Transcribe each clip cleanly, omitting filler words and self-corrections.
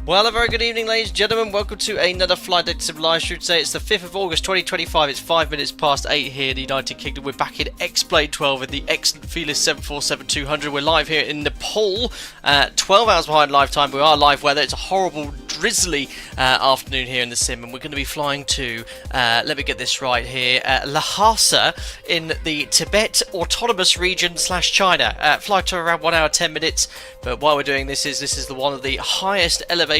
Well, a very good evening, ladies and gentlemen. Welcome to another Flight Deck Sim live stream today. It's the 5th of August 2025. It's 5 minutes past 8 here in the United Kingdom. We're back in X-Plane 12 in the excellent Felis 747-200. We're live here in Nepal, 12 hours behind live time. We are live weather. It's a horrible, drizzly afternoon here in the sim, and we're going to be flying to, let me get this right here, Lhasa in the Tibet Autonomous Region / China. Flight to around 1 hour 10 minutes. But while we're doing this is the one of the highest elevation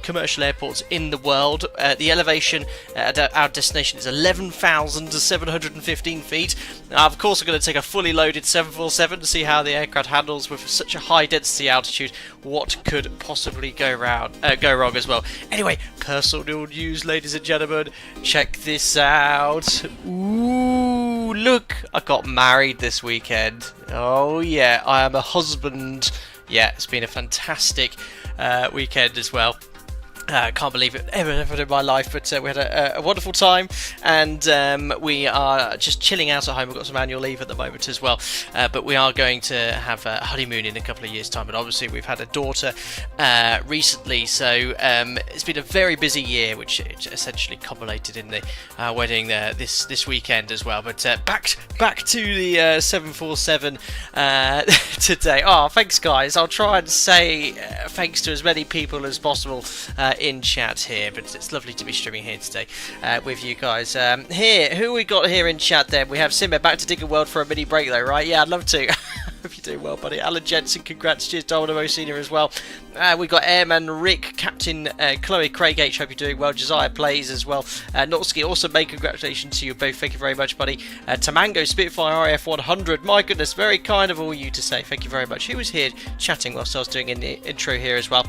commercial airports in the world. The elevation at our destination is 11,715 feet. Now, of course, we're going to take a fully loaded 747 to see how the aircraft handles with such a high density altitude. What could possibly go wrong as well? Anyway, personal news, ladies and gentlemen. Check this out. Ooh, look, I got married this weekend. Oh yeah, I am a husband. Yeah, it's been a fantastic weekend as well. Can't believe it ever in my life, but we had a wonderful time, and we are just chilling out at home. We've got some annual leave at the moment as well, but we are going to have a honeymoon in a couple of years' time. But obviously we've had a daughter recently, so it's been a very busy year, which essentially culminated in the wedding this weekend as well. But back to the 747 today. Oh, thanks guys. I'll try and say thanks to as many people as possible in chat here, but it's lovely to be streaming here today with you guys. Here, who we got here in chat then? We have Simba back to Digger World for a mini break though, right? Yeah, I'd love to. Hope you're doing well, buddy. Alan Jensen, congrats. Cheers, Domino Senior as well. We got Airman Rick, Captain Chloe Craig H. Hope you're doing well. Josiah Plays as well. Notski, also made congratulations to you both. Thank you very much, buddy. Tamango Spitfire RAF 100. My goodness, very kind of all you to say. Thank you very much. He was here chatting whilst I was doing in the intro here as well.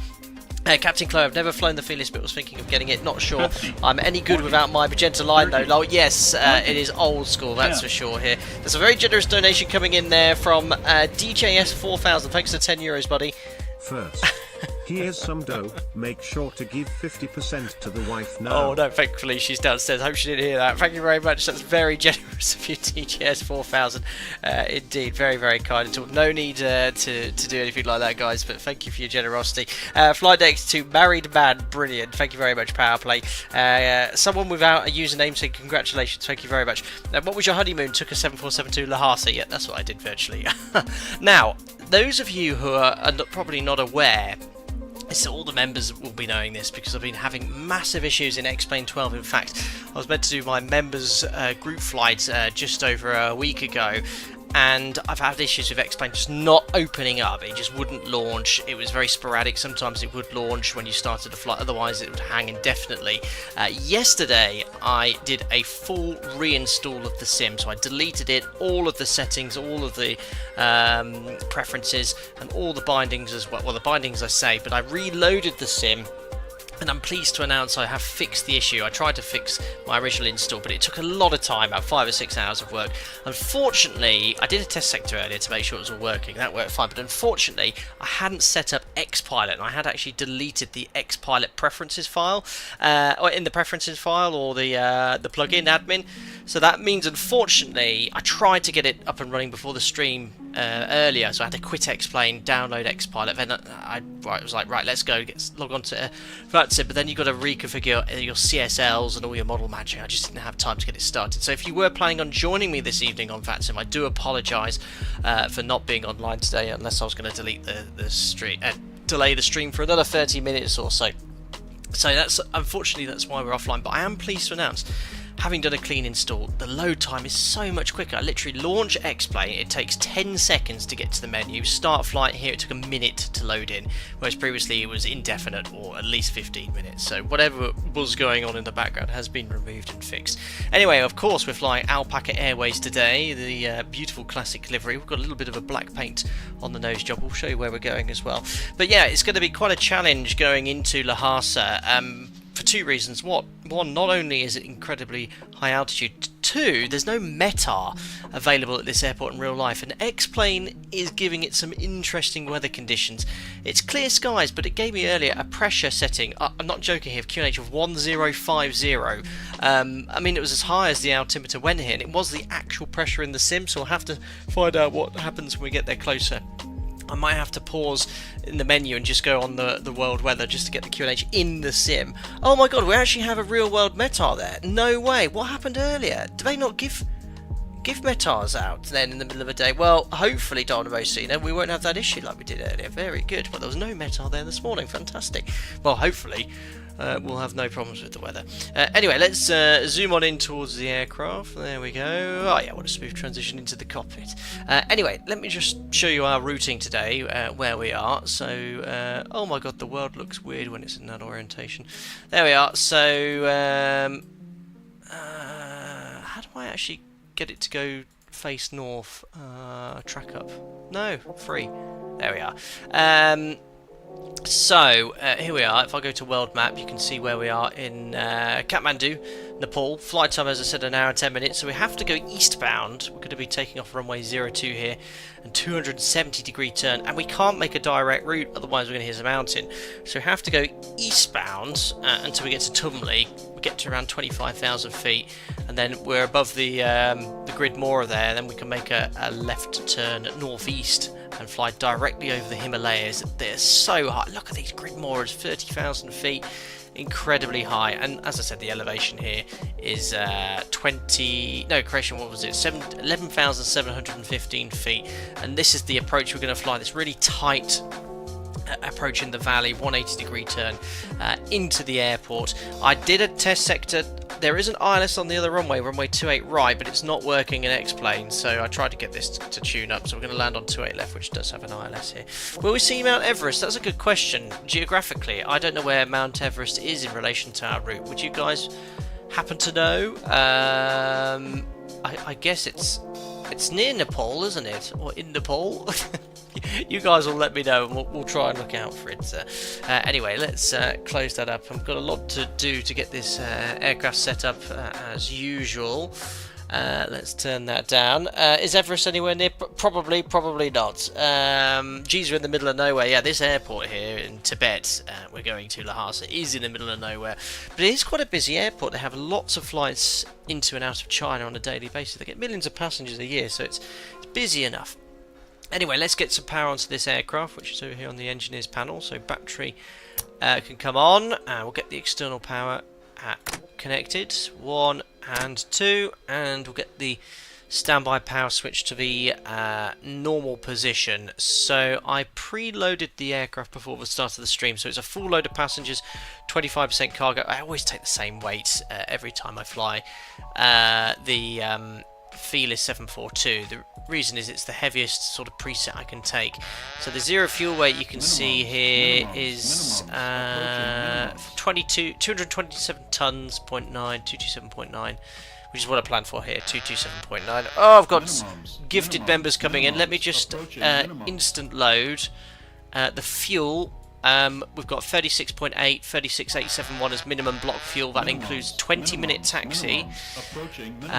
Captain Chloe, I've never flown the Felis, but was thinking of getting it. Not sure I'm any good without my magenta line though. Oh, yes, it is old school, that's for sure here. There's a very generous donation coming in there from DJS 4000. Thanks for 10 euros, buddy. First, here's some dough. Make sure to give 50% to the wife now. Oh no, thankfully she's downstairs. Hope she didn't hear that. Thank you very much. That's very generous of you, DJS 4000. Indeed, very, very kind at all. No need to do anything like that, guys, but thank you for your generosity. Flight decks to Married Man. Brilliant. Thank you very much, Powerplay. Someone without a username saying congratulations. Thank you very much. What was your honeymoon? Took a 747 to Lhasa. Yeah, that's what I did virtually. Now, those of you who are probably not aware, so all the members will be knowing this because I've been having massive issues in X-Plane 12. In fact, I was meant to do my members group flight just over a week ago, and I've had issues with X-Plane just not opening up. It just wouldn't launch. It was very sporadic. Sometimes it would launch when you started a flight, otherwise it would hang indefinitely. Yesterday I did a full reinstall of the sim, so I deleted it, all of the settings, all of the preferences, and all the bindings as well. Well, the bindings I say, but I reloaded the sim, and I'm pleased to announce I have fixed the issue. I tried to fix my original install, but it took a lot of time, about 5 or 6 hours of work. Unfortunately, I did a test sector earlier to make sure it was all working. That worked fine, but unfortunately, I hadn't set up Xpilot, and I had actually deleted the Xpilot preferences file, or in the preferences file, or the plugin admin. So that means, unfortunately, I tried to get it up and running before the stream earlier, so I had to quit X-Plane, download X-Pilot, then I was like, right, let's go, log on to that's it. But then you've got to reconfigure your CSLs and all your model matching. I just didn't have time to get it started. So if you were planning on joining me this evening on VATSIM, I do apologise for not being online today, unless I was going to delete the stream, delay the stream for another 30 minutes or so. So that's, unfortunately, that's why we're offline. But I am pleased to announce, having done a clean install, the load time is so much quicker. I literally launch X-Plane, it takes 10 seconds to get to the menu. Start flight here, it took a minute to load in, whereas previously it was indefinite, or at least 15 minutes. So whatever was going on in the background has been removed and fixed. Anyway, of course, we're flying Alpaca Airways today, the beautiful classic livery. We've got a little bit of a black paint on the nose job. We'll show you where we're going as well. But yeah, it's going to be quite a challenge going into Lhasa. For two reasons. One, not only is it incredibly high altitude, two, there's no METAR available at this airport in real life, and X-Plane is giving it some interesting weather conditions. It's clear skies, but it gave me earlier a pressure setting, I'm not joking here, QNH of 1050. I mean, it was as high as the altimeter went here, and it was the actual pressure in the sim, so we'll have to find out what happens when we get there closer. I might have to pause in the menu and just go on the world weather just to get the QNH in the sim. Oh my god, we actually have a real world METAR there. No way. What happened earlier? Do they not give METARs out then in the middle of the day? Well, hopefully, Dynamo we won't have that issue like we did earlier. Very good. Well, there was no METAR there this morning. Fantastic. Well, hopefully we'll have no problems with the weather. Anyway, let's zoom on in towards the aircraft. There we go. Oh yeah, what a smooth transition into the cockpit. Anyway, let me just show you our routing today, where we are. So, oh my god, the world looks weird when it's in that orientation. There we are. So, how do I actually get it to go face north? Track up. No, free. There we are. So, here we are. If I go to world map, you can see where we are in Kathmandu, Nepal. Flight time, as I said, 1 hour and 10 minutes. So we have to go eastbound. We're going to be taking off runway 02 here, and 270-degree turn. And we can't make a direct route, otherwise we're going to hit a mountain. So we have to go eastbound until we get to Tumli. We get to around 25,000 feet, and then we're above the grid Mora there. And then we can make a left turn northeast and fly directly over the Himalayas. They're so high. Look at these grid Moras, 30,000 feet, incredibly high. And as I said, the elevation here is 11,715 feet. And this is the approach we're going to fly. This really tight approach in the valley, 180-degree turn into the airport. I did a test sector. There is an ILS on the other runway 28 right, but it's not working in X-Plane, so I tried to get this to tune up. So we're going to land on 28 left, which does have an ILS here. Will we see Mount Everest? That's a good question. Geographically, I don't know where Mount Everest is in relation to our route. Would you guys happen to know? I guess it's near Nepal, isn't it? Or in Nepal? You guys will let me know, and we'll try and look out for it. Anyway, let's close that up. I've got a lot to do to get this aircraft set up as usual. Let's turn that down. Is Everest anywhere near? Probably not. Geez, we're in the middle of nowhere. Yeah, this airport here in Tibet, we're going to Lhasa, is in the middle of nowhere. But it is quite a busy airport. They have lots of flights into and out of China on a daily basis. They get millions of passengers a year, so it's busy enough. Anyway, let's get some power onto this aircraft, which is over here on the engineers panel. So battery can come on. We'll get the external power connected, 1 and 2, and we'll get the standby power switch to the normal position. So I preloaded the aircraft before the start of the stream, so it's a full load of passengers, 25% cargo. I always take the same weight every time I fly the Felis 742. The reason is it's the heaviest sort of preset I can take. So the zero fuel weight you can see here is 227 tons, 227.9, which is what I planned for here, 227.9. Oh, I've got gifted members coming in. Let me just instant load the fuel. We've got 36.8, 36,871 as minimum block fuel. That includes 20-minute taxi,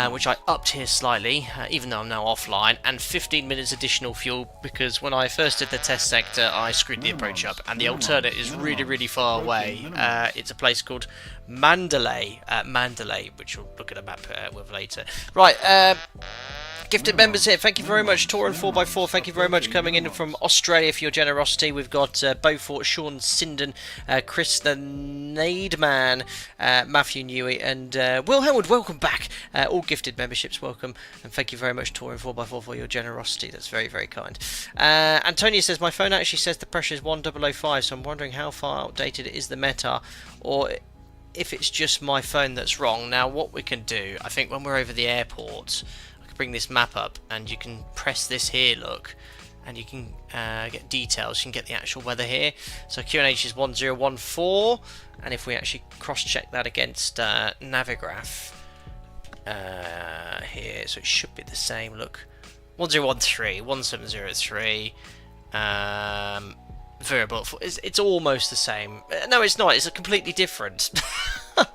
which I upped here slightly, even though I'm now offline, and 15 minutes additional fuel, because when I first did the test sector, I screwed the approach up, and the alternate is really, really far away. It's a place called Mandalay, which we'll look at a map with later. Right, Gifted members here, thank you very much. Torin 4x4, thank you very much coming in from Australia for your generosity. We've got Beaufort, Sean Sinden, Chris the Nademan, Matthew Newey, and Will Howard. Welcome back. All gifted memberships, welcome. And thank you very much, Torin 4x4, for your generosity. That's very, very kind. Antonia says, my phone actually says the pressure is 1005, so I'm wondering how far outdated is the METAR, or if it's just my phone that's wrong. Now, what we can do, I think when we're over the airport, bring this map up and you can press this here, look, and you can get details. You can get the actual weather here. So QNH is 1014, and if we actually cross-check that against Navigraph here, so it should be the same. Look, 1013, 1703, variable. It's almost the same. No, it's not. It's a completely different.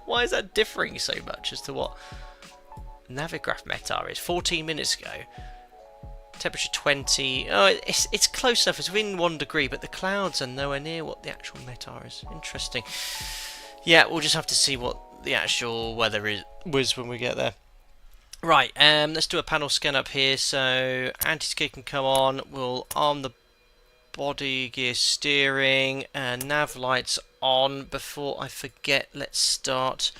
Why is that differing so much as to what Navigraph METAR is? 14 minutes ago. Temperature 20. Oh, it's close enough. It's within 1 degree, but the clouds are nowhere near what the actual METAR is. Interesting. Yeah, we'll just have to see what the actual weather was when we get there. Right, let's do a panel scan up here. So anti-skid can come on. We'll arm the body gear steering and nav lights on. Before I forget, let's start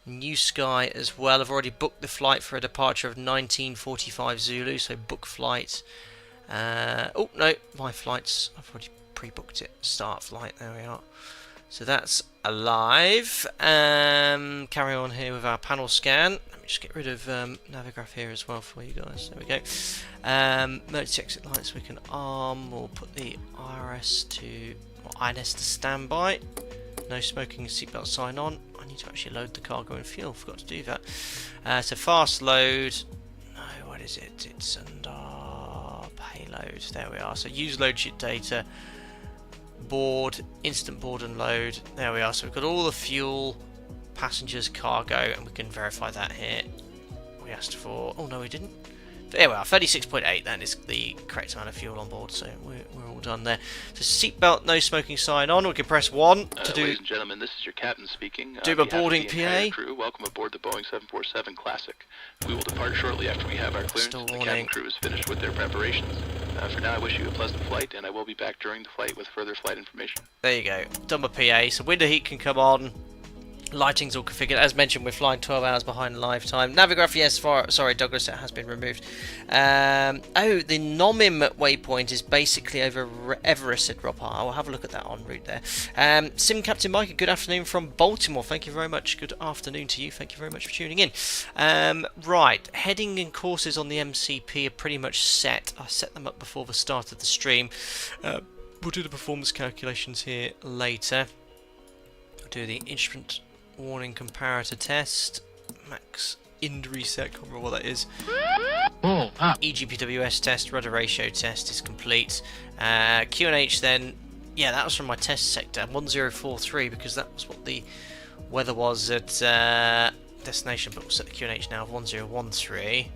New Sky as well. I've already booked the flight for a departure of 1945 Zulu, so book flight. Oh no, my flights, I've already pre-booked it. Start flight, there we are. So that's alive. Carry on here with our panel scan. Let me just get rid of Navigraph here as well for you guys. There we go. Emergency exit lights we can arm. We'll put the INS to standby. No smoking, seatbelt sign on. I need to actually load the cargo and fuel. Forgot to do that. So fast load. No, what is it? It's under payload. There we are. So use load sheet data. Board, instant board and load. There we are. So we've got all the fuel, passengers, cargo, and we can verify that here. We asked for. Oh no, we didn't. There we are, 36.8, that is the correct amount of fuel on board, so we're all done there. So seatbelt, no smoking sign on, we can press 1 to do... Ladies and gentlemen, this is your captain speaking. Do a boarding PA. Crew, welcome aboard the Boeing 747 Classic. We will depart shortly after we have our clearance and the cabin crew is finished with their preparations. For now, I wish you a pleasant flight, and I will be back during the flight with further flight information. There you go, done my PA, so window heat can come on. Lighting's all configured. As mentioned, we're flying 12 hours behind live time. Navigraph, yes, sorry, Douglas, it has been removed. Oh, the Nomim waypoint is basically over Everest, said Rob Hart. I'll have a look at that en route there. Sim Captain Mike, good afternoon from Baltimore. Thank you very much. Good afternoon to you. Thank you very much for tuning in. Right, heading and courses on the MCP are pretty much set. I set them up before the start of the stream. We'll do the performance calculations here later. We'll do the instrument warning comparator test, max ind reset, can't remember what that is. EGPWS test, rudder ratio test is complete. QNH then, yeah, that was from my test sector 1043 because that was what the weather was at destination, but we'll set the QNH now of 1013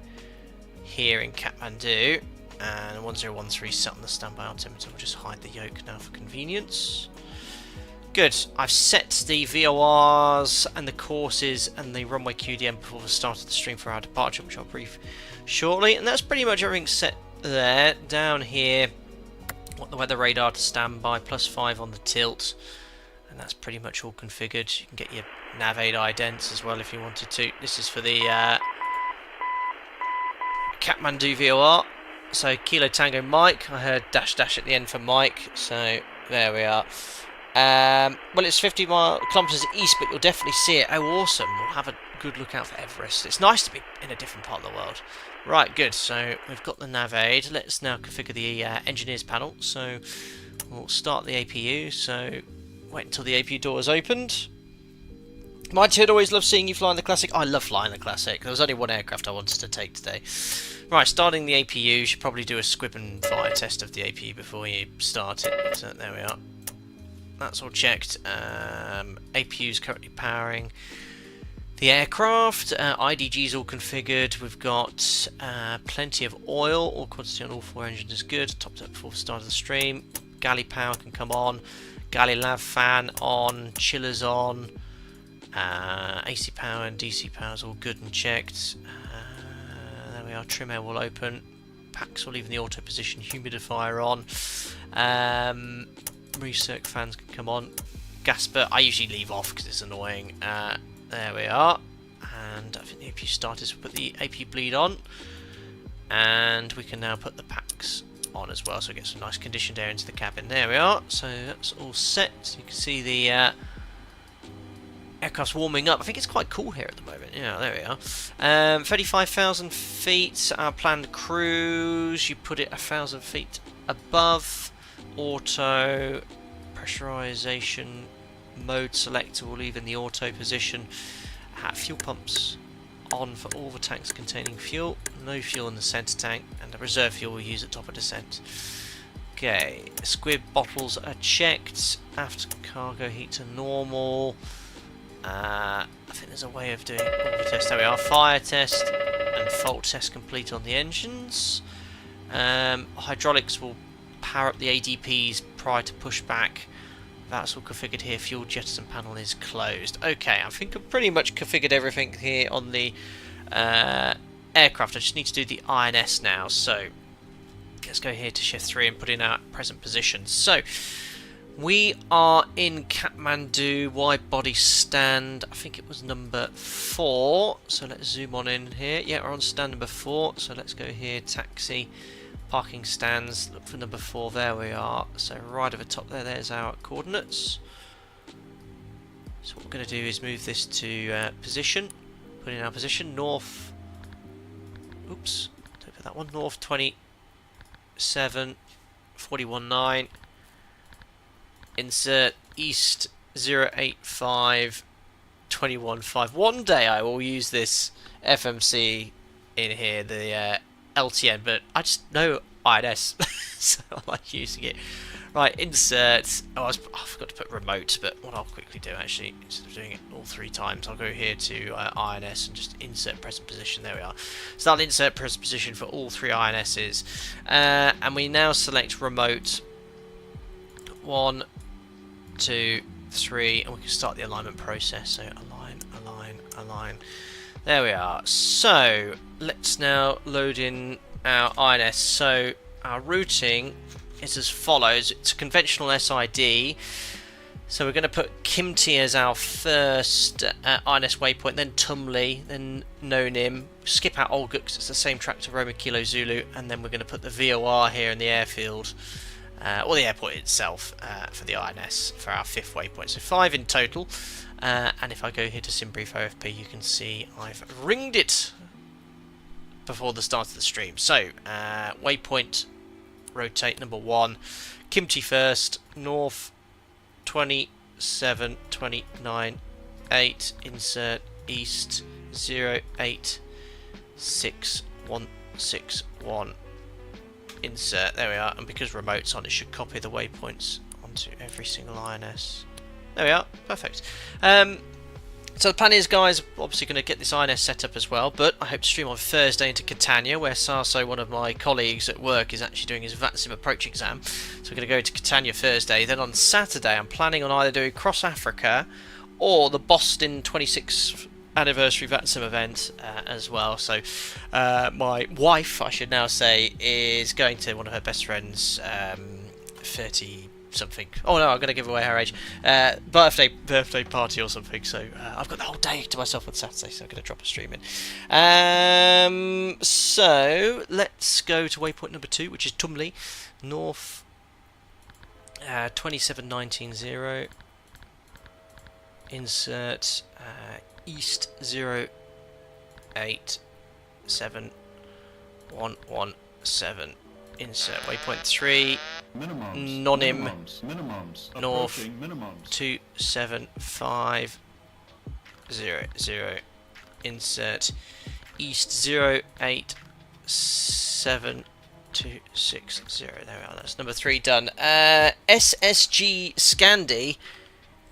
here in Kathmandu, and 1013 set on the standby altimeter. We'll just hide the yoke now for convenience. Good, I've set the VORs and the courses and the runway QDM before the start of the stream for our departure, which I'll brief shortly. And that's pretty much everything set there. Down here, got the weather radar to standby, +5 on the tilt. And that's pretty much all configured. You can get your nav aid idents as well if you wanted to. This is for the Kathmandu VOR. So Kilo Tango Mike, I heard dash dash at the end for Mike, so there we are. Well, it's 50 kilometres east, but you'll definitely see it. Oh, awesome. We'll have a good look out for Everest. It's nice to be in a different part of the world. Right, good. So we've got the nav aid. Let's now configure the engineers panel. So we'll start the APU. So wait until the APU door is opened. My kid always loves seeing you flying the Classic. I love flying the Classic. There was only one aircraft I wanted to take today. Right, starting the APU. You should probably do a squib and fire test of the APU before you start it. So there we are. That's all checked. APU is currently powering the aircraft. IDG is all configured. We've got plenty of oil. All quantity on all 4 engines is good. Topped up before the start of the stream. Galley power can come on. Galley lav fan on. Chillers on. AC power and DC power is all good and checked. There we are. Trim air will open. Packs will leave in the auto position. Humidifier on. Recirc fans can come on. Gasper, I usually leave off because it's annoying. There we are. And I think the APU starters will put the APU bleed on. And we can now put the packs on as well, so we get some nice conditioned air into the cabin. There we are. So that's all set. So you can see the aircraft's warming up. I think it's quite cool here at the moment. Yeah, there we are. 35,000 feet. Our planned cruise. You put it 1,000 feet above. Auto. Pressurization mode selector will leave in the auto position. Fuel pumps on for all the tanks containing fuel. No fuel in the centre tank, and the reserve fuel we'll use at top of descent. Okay, squib bottles are checked. After cargo heat to normal. I think there's a way of doing all the tests. There we are. Fire test and fault test complete on the engines. Hydraulics will power up the ADPs prior to pushback. That's all configured here. Fuel jettison panel is closed. Okay, I think I've pretty much configured everything here on the aircraft. I just need to do the INS now. So let's go here to shift 3 and put in our present position. So we are in Kathmandu, wide body stand. I think it was number 4. So let's zoom on in here. Yeah, we're on stand number 4. So let's go here, taxi. Parking stands, look for number 4, there we are. So right over top there, there's our coordinates. So what we're going to do is move this to position, put in our position, north, oops, don't put that one, north 27, 41.9, insert east 085, 21.5. One day I will use this FMC in here, the LTN, but I just know INS, so I like using it. Right, insert. I forgot to put remote, but what I'll quickly do actually, instead of doing it all 3 times, I'll go here to INS and just insert present position. There we are. So that'll insert present position for all 3 INSs. And we now select remote 1, 2, 3, and we can start the alignment process. So align, align, align. There we are. So let's now load in our INS. So our routing is as follows. It's a conventional SID. So we're going to put Kimti as our first INS waypoint, then Tumli, then Nonim. Skip out Olga because it's the same track to Roma Kilo Zulu, and then we're going to put the VOR here in the airfield, or the airport itself, for the INS for our 5th waypoint. So 5 in total. And if I go here to SimBrief OFP, you can see I've ringed it before the start of the stream. So, waypoint, rotate number 1, Kimti first, north 27, 29, 8, insert east 086, 161, insert, there we are, and because remote's on, it should copy the waypoints onto every single INS. There we are, perfect. So the plan is, guys, obviously going to get this INS set up as well, but I hope to stream on Thursday into Catania, where Sarso, one of my colleagues at work, is actually doing his VATSIM approach exam. So we're going to go to Catania Thursday. Then on Saturday, I'm planning on either doing Cross Africa or the Boston 26th anniversary VATSIM event as well. So my wife, I should now say, is going to one of her best friends' 30 something. Oh no, I'm going to give away her age. Birthday party or something. So I've got the whole day to myself on Saturday, so I'm going to drop a stream in. So let's go to waypoint number 2, which is Tumli, north 27190. Insert east 087117. Insert waypoint 3, Nonim, north 27500. Insert east 087260. There we are, that's number 3 done. SSG Scandi,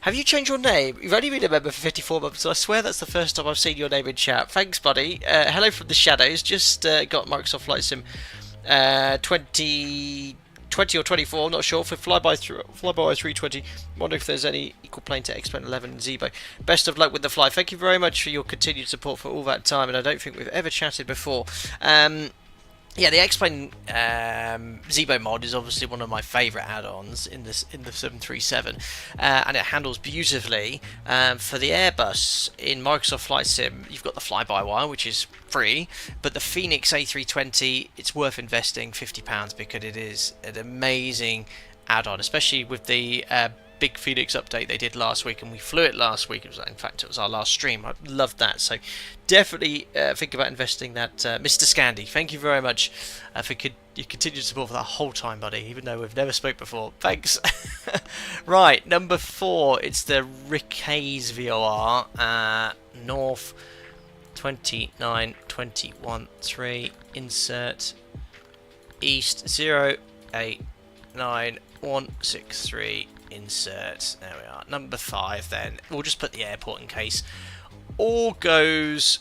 have you changed your name? You've only been a member for 54 months, so I swear that's the first time I've seen your name in chat. Thanks, buddy. Hello from the shadows. Just got Microsoft Flight Sim 20 20 or 24, I'm not sure, for Flyby 320. Wonder if there's any equal plane to X-Plane 11 and Zebo. Best of luck with the flight. Thank you very much for your continued support for all that time, and I don't think we've ever chatted before. Yeah, the X-Plane Zebo mod is obviously one of my favourite add-ons in the 737, and it handles beautifully. For the Airbus in Microsoft Flight Sim, you've got the fly-by-wire, which is free, but the Phoenix A320, it's worth investing £50 because it is an amazing add-on, especially with the big Phoenix update they did last week, and we flew it last week. In fact, it was our last stream. I loved that, so definitely think about investing that. Mr. Scandi, thank you very much for your continued support for that whole time, buddy, even though we've never spoke before. Thanks. Right, number 4, it's the Rick Hayes VOR, North 29213, insert East 089163, insert. There we are. Number 5 then. We'll just put the airport in case. All goes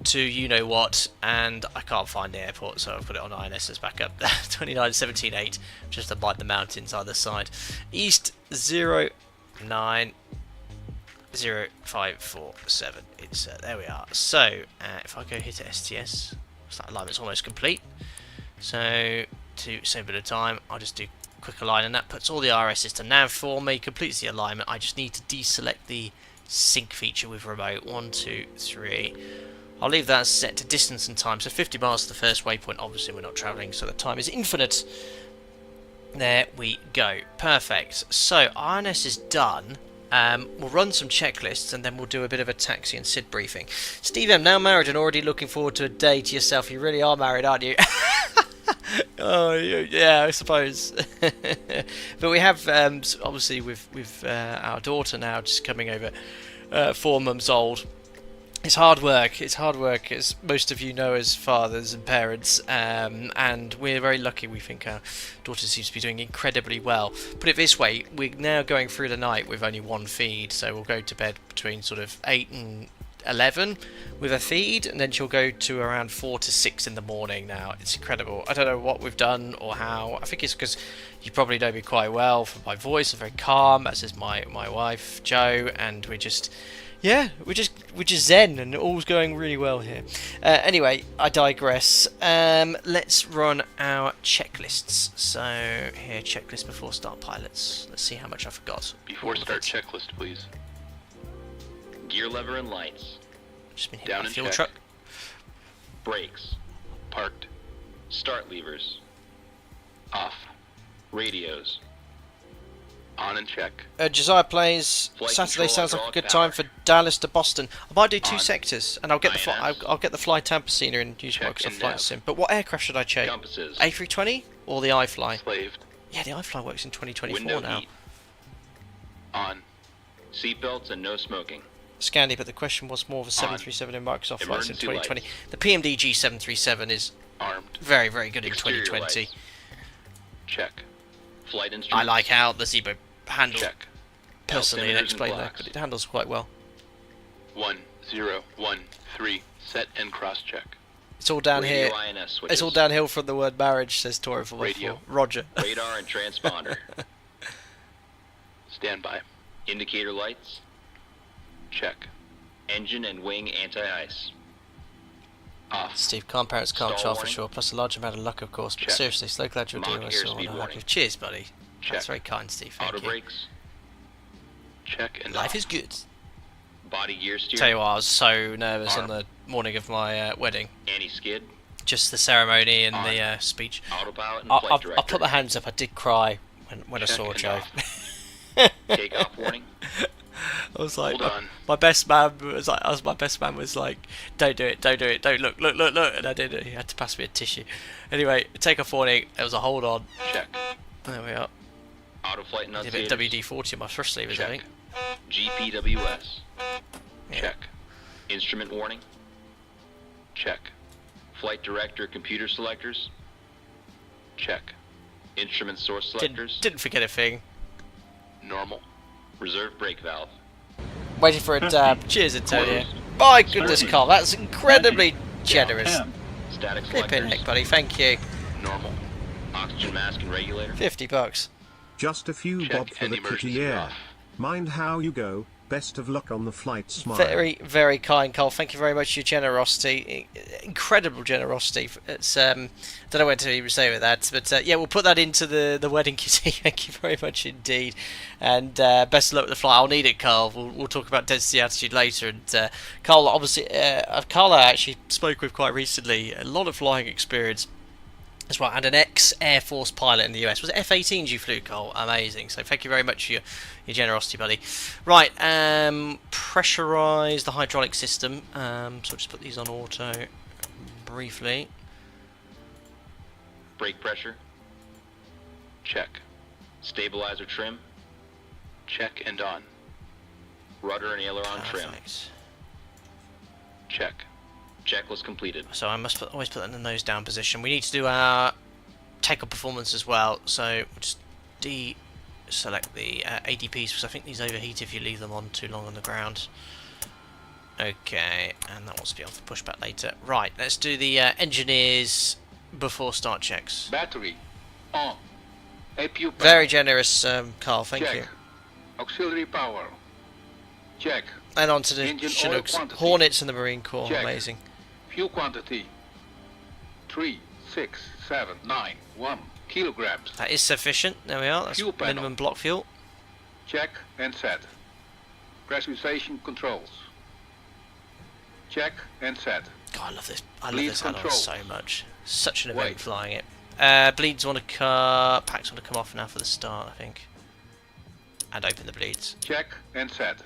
to you know what, and I can't find the airport, so I've put it on INS's backup. 29178, just above the mountains either side. East 090547, insert. There we are. So if I go hit STS, so that alignment's almost complete. So to save a bit of time, I'll just do quick align, and that puts all the RSs to nav for me, completes the alignment. I just need to deselect the sync feature with remote. 1, 2, 3. I'll leave that set to distance and time, so 50 miles to the first waypoint. Obviously we're not travelling, so the time is infinite. There we go, perfect. So INS is done. We'll run some checklists, and then we'll do a bit of a taxi and SID briefing. Steve M, now married and already looking forward to a day to yourself. You really are married, aren't you? Oh yeah, I suppose. But we have obviously with our daughter now just coming over, 4 months old. It's hard work. It's hard work, as most of you know as fathers and parents. And we're very lucky. We think our daughter seems to be doing incredibly well. Put it this way: we're now going through the night with only 1 feed, so we'll go to bed between sort of 8 and 11 with a feed, and then she'll go to around 4 to 6 in the morning now. It's incredible. I don't know what we've done or how. I think it's because you probably know me quite well from my voice. I'm very calm, as is my wife Jo, and we're just zen, and all's going really well here. Anyway, I digress. Let's run our checklists. So here, checklist before start pilots. Let's see how much I forgot. Before start checklist, please. Gear lever and lights. Just been hit Down by a and fuel check. truck. Brakes. Parked. Start levers. Off. Radios. On and check. Josiah plays Flight Saturday. control, Sounds like a good hydraulic time for Dallas to Boston. I might do 2 On. sectors, and I'll get the I'll get the Fly Tampa Cena and use Check Microsoft and Flight nav. Sim. But what aircraft should I check? Compasses. A320 or the iFly? Slaved. Yeah, the iFly works in 2024 Window now. heat. On. Seatbelts and no smoking. Scandi, but the question was more of a 737 in Microsoft Flight Sim Emergency 2020. lights. The PMDG 737 is Armed. very, very good in Exterior 2020. lights. Check. Flight I instruments. like how the Zebo handles Check. personally and Altimeters and explain that, clocks. but it handles quite well. 1013. Set and cross check. It's all down Radio here. INS switches. It's all downhill from the word marriage, says Toro for Radio. Roger. Radar and transponder. Standby. Indicator lights. Check. Engine and wing anti-ice. Off. Steve, calm parents can't Stall child for warning. sure, plus a large amount of luck, of course. But Check. seriously, slow glad you're doing Mach this. airspeed warning. Cheers, buddy. Check. That's very kind, Steve. Thank Auto you. brakes. Check and Life off. is good. Body gear steering. Tell you what, I was so nervous on Arm. the morning of my wedding. Anti-skid. Just the ceremony and On. the speech. Autopilot and I'll flight director. put my hands up. I did cry when I Check saw and Joe. off. Takeoff warning. I was like, Hold on. my best man was like, don't do it, don't look, and I did it. He had to pass me a tissue. Anyway, take off warning. There was a hold on. Check. There we are. Auto flight Did a bit of annunciators. WD-40 on my thrust levers, I Check. think. GPWS. Yeah. Check. Instrument warning. Check. Flight director computer selectors. Check. Instrument source selectors. Didn't forget a thing. Normal. Reserve brake valve. Waiting for a dab. Cheers, Antonio. Closed. My goodness, Carl, that's incredibly generous. Static Flip in, selectors. heck, buddy. Thank you. Normal. Oxygen mask and regulator. $50. Just a few Check bob for and the emergency kitty air. off. Mind how you go. Best of luck on the flight. Smile. Very, very kind, Cole. Thank you very much for your generosity. Incredible generosity. It's don't know where to even say with that, but yeah, we'll put that into the wedding kitty. Thank you very much indeed, and best of luck with the flight. I'll need it, Carl. We'll talk about density attitude later. And Carl, obviously, Carl I actually spoke with quite recently. A lot of flying experience as well, and an ex-Air Force pilot in the US. Was it F-18s you flew, Cole? Amazing. So thank you very much for your generosity, buddy. Right, pressurise the hydraulic system. So I'll just put these on auto briefly. Brake pressure. Check. Stabilizer trim. Check and on. Rudder and aileron trim. Perfect. Check. Checklist completed. So I must always put that in the nose down position. We need to do our takeoff performance as well. So we'll just deselect the ADPs because I think these overheat if you leave them on too long on the ground. Okay, and that wants to be on for pushback later. Right, let's do the engineers before start checks. Battery on. APU panel. Very generous, Carl. Thank Check. you. Auxiliary power. Check. And on to the Engine oil Chinooks, quantity. Hornets and the Marine Corps. Check. Amazing. Fuel quantity 3, 6, 7, 9, 1 kilograms. That is sufficient. There we are. That's Fuel panel. minimum block fuel. Check and set. Pressurization controls. Check and set. God, I love this. I love Bleed this add-on control. so much. Such an event Wait. flying it. Bleeds want to packs want to come off now for the start, I think. And open the bleeds. Check and set.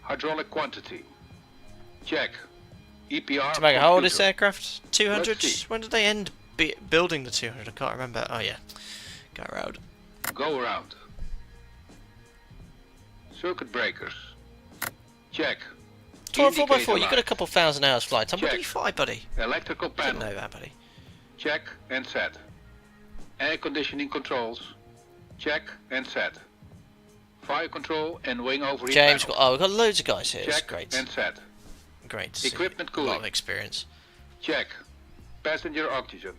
Hydraulic quantity. Check. EPR. Tobago, how old is this computer. aircraft? 200? Let's see. When did they end building the 200? I can't remember. Oh yeah. Go around. Go around. Circuit breakers. Check. 12 4x4, Indicator you got a lights. couple thousand hours flight time. What do Check. you fly, buddy? Electrical Didn't panel. know that, buddy. Check and set. Air conditioning controls. Check and set. Fire control and wing overheat James, panel. we've got loads of guys here. It's Check great. and set. Great to see. Equipment A lot cooling. of experience. Check. Passenger oxygen.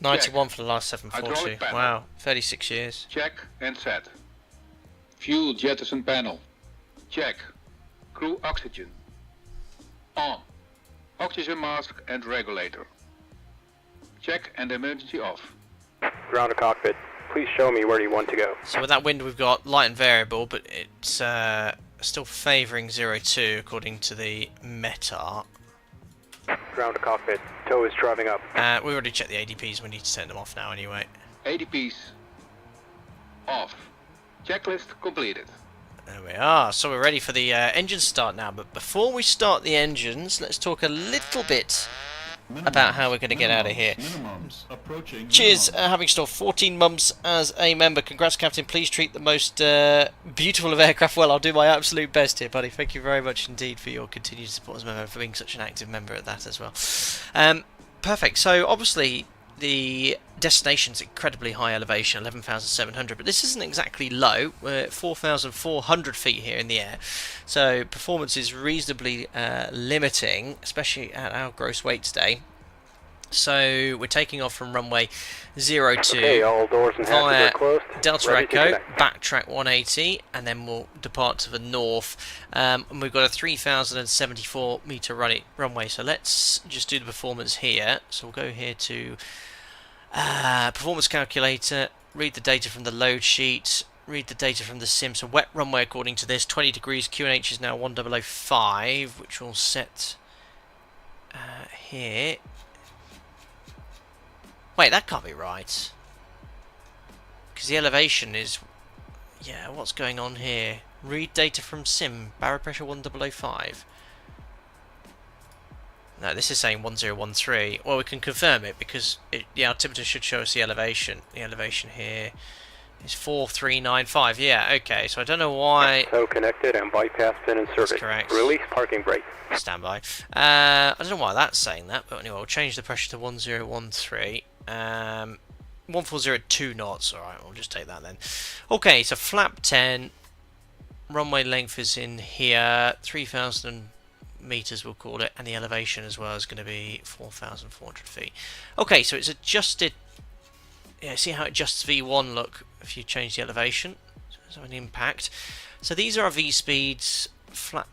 91 for the last 742. Hydraulic panel. Wow, 36 years. Check and set. Fuel jettison panel. Check. Crew oxygen. On. Oxygen mask and regulator. Check and emergency off. Ground to cockpit. Please show me where you want to go. So with that wind we've got light and variable, but it's still favouring 02 according to the METAR. Ground to cockpit. Tow is driving up. We already checked the ADPs, we need to turn them off now anyway. ADPs. Off. Checklist completed. There we are, so we're ready for the engine start now, but before we start the engines, let's talk a little bit about how we're going to get out of here. Cheers, having stored 14 months as a member. Congrats, Captain. Please treat the most beautiful of aircraft well. I'll do my absolute best here, buddy. Thank you very much indeed for your continued support as a member, for being such an active member at that as well. Perfect. So, obviously, the destination's incredibly high elevation, 11,700, but this isn't exactly low. We're at 4,400 feet here in the air, so performance is reasonably limiting, especially at our gross weight today. So we're taking off from runway 02 Okay, all doors and hatches via are closed. Delta Ready to Echo, connect. backtrack 180, and then we'll depart to the north. And we've got a 3,074 metre runway, so let's just do the performance here. So we'll go here to performance calculator, read the data from the load sheet, read the data from the sim. So wet runway according to this, 20 degrees, QNH is now 1005, which will set here. Wait, that can't be right. Because the elevation is... Yeah, what's going on here? Read data from sim, barrow pressure 1005. No, this is saying 1013. Well, we can confirm it because the altimeter should show us the elevation. The elevation here is 4395. Yeah, okay, so I don't know why... Tow connected and bypass pin in service. correct. Release parking brake. Standby. I don't know why that's saying that, but anyway, we'll change the pressure to 1013. 1402 knots. Alright, we'll just take that then. Okay, so flap 10. Runway length is in here. 3,000 meters, we'll call it, and the elevation as well is going to be 4,400 feet. Okay, so it's adjusted. Yeah, see how it adjusts V1 look if you change the elevation. So an impact. So these are our V speeds. Flap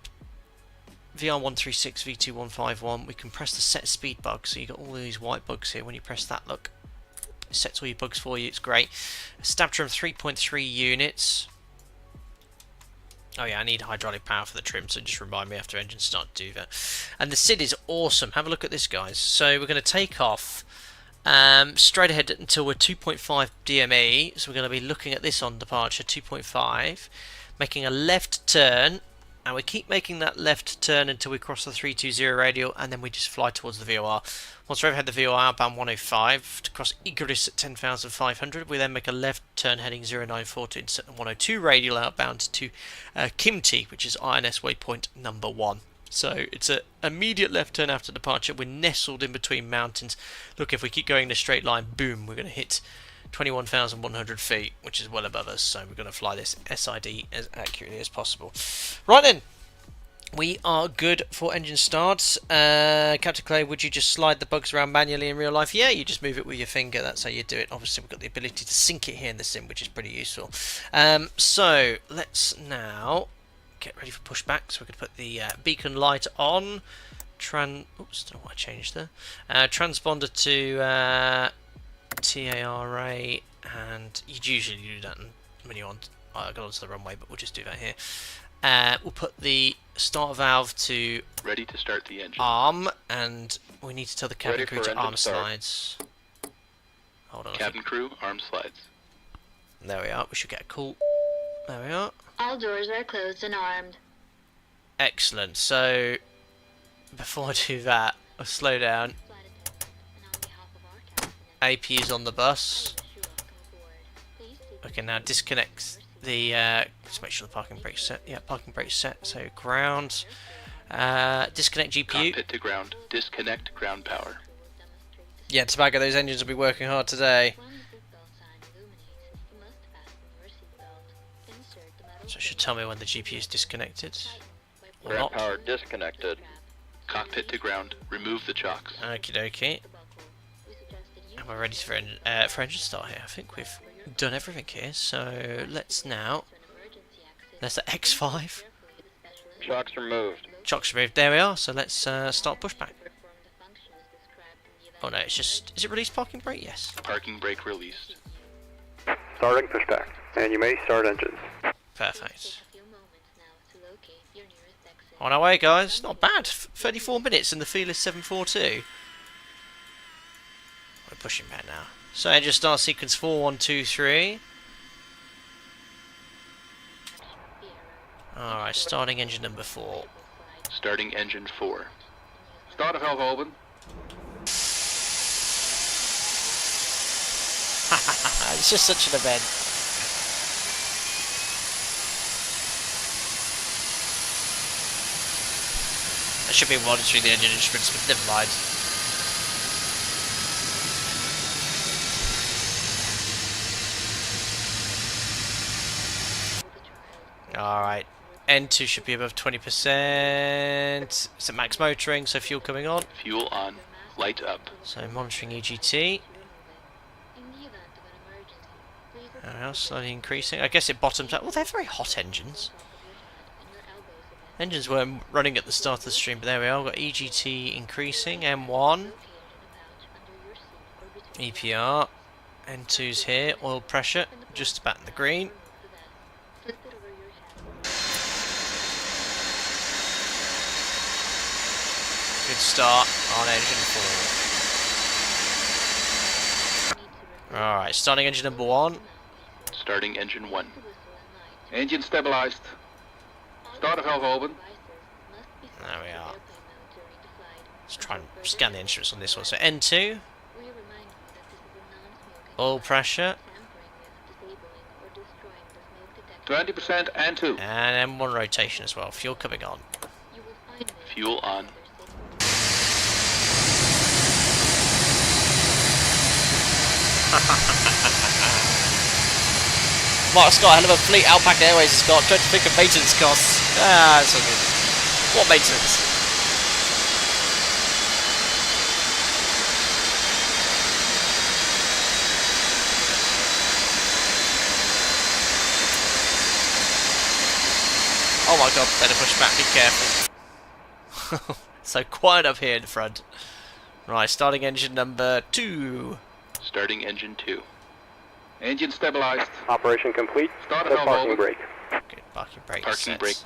VR136, V2151. We can press the set speed bug, so you got all these white bugs here. When you press that, look, it sets all your bugs for you. It's great. Stab trim 3.3 units. Oh yeah, I need hydraulic power for the trim, so just remind me after engine start to do that. And the SID is awesome. Have a look at this, guys. So we're going to take off straight ahead until we're 2.5 DME. So we're going to be looking at this on departure, 2.5, making a left turn, and we keep making that left turn until we cross the 320 radial, and then we just fly towards the VOR. Once we've overhead the VOR outbound 105 to cross Icarus at 10,500, we then make a left turn heading 094 to insert the 102 radial outbound to Kimti, which is INS waypoint number 1. So it's an immediate left turn after departure. We're nestled in between mountains. Look, if we keep going in a straight line, boom, we're going to hit 21,100 feet, which is well above us. So we're going to fly this SID as accurately as possible. Right then. We are good for engine starts. Captain Clay, would you just slide the bugs around manually in real life? Yeah, you just move it with your finger. That's how you do it. Obviously, we've got the ability to sync it here in the sim, which is pretty useful. So let's now get ready for pushback. So we're going to put the beacon light on. Oops, don't know what I changed there. Transponder to TARA, and you'd usually do that when you're on. I got onto the runway, but we'll just do that here. We'll put the starter valve to Ready to start the engine. arm, and we need to tell the cabin Ready crew for to engine arm start. slides. Hold on. Cabin crew, arm slides. There we are. We should get a call. There we are. All doors are closed and armed. Excellent. So before I do that, I'll slow down. AP is on the bus. Okay, now disconnect the let's make sure the parking brake's set. Yeah, parking brake's set. So ground. Disconnect GPU. Cockpit to ground. Disconnect ground power. Yeah, Tobago, those engines will be working hard today. So it should tell me when the GPU is disconnected. Or Ground not. power disconnected. Cockpit to ground. Remove the chocks. Okie dokie. And we're ready for engine start here. I think we've done everything here. So let's now. There's the X5. Shocks removed. Chocks removed. There we are. So let's start pushback. Oh no, it's just. Is it released parking brake? Yes. Parking brake released. Starting pushback. And you may start engines. Perfect. On our way, guys. Not bad. 34 minutes in the Felis 742. We're pushing back now. So engine start sequence 4, 1, 2, 3. Alright, starting engine number 4. Starting engine 4. Starter valve open. It's just such an event. I should be monitoring the engine instruments, but never mind. Alright, N2 should be above 20%. It's at max motoring, so fuel coming on. Fuel on. Light up. So monitoring EGT. Now slowly increasing. I guess it bottoms out. Well, they're very hot engines. Engines weren't running at the start of the stream, but there we are. We've got EGT increasing. M1. EPR. N2's here. Oil pressure. Just about in the green. Good start on engine 4. Alright, starting engine number 1. Starting engine 1. Engine stabilized. Starter valve open. There we are. Let's try and scan the instruments on this one. So N2. Oil pressure. 20% and 2. And M1 rotation as well. Fuel coming on. Fuel on. Mark Scott, hell of a fleet Alpaca Airways has got. Trying to think of maintenance costs. Ah, that's all good. What maintenance? Oh my god, better push back, be careful. So quiet up here in the front. Right, starting engine number 2. Starting engine 2. Engine stabilized. Operation complete. Start Set and parking over. brake. Good, parking brake Parking set. brake.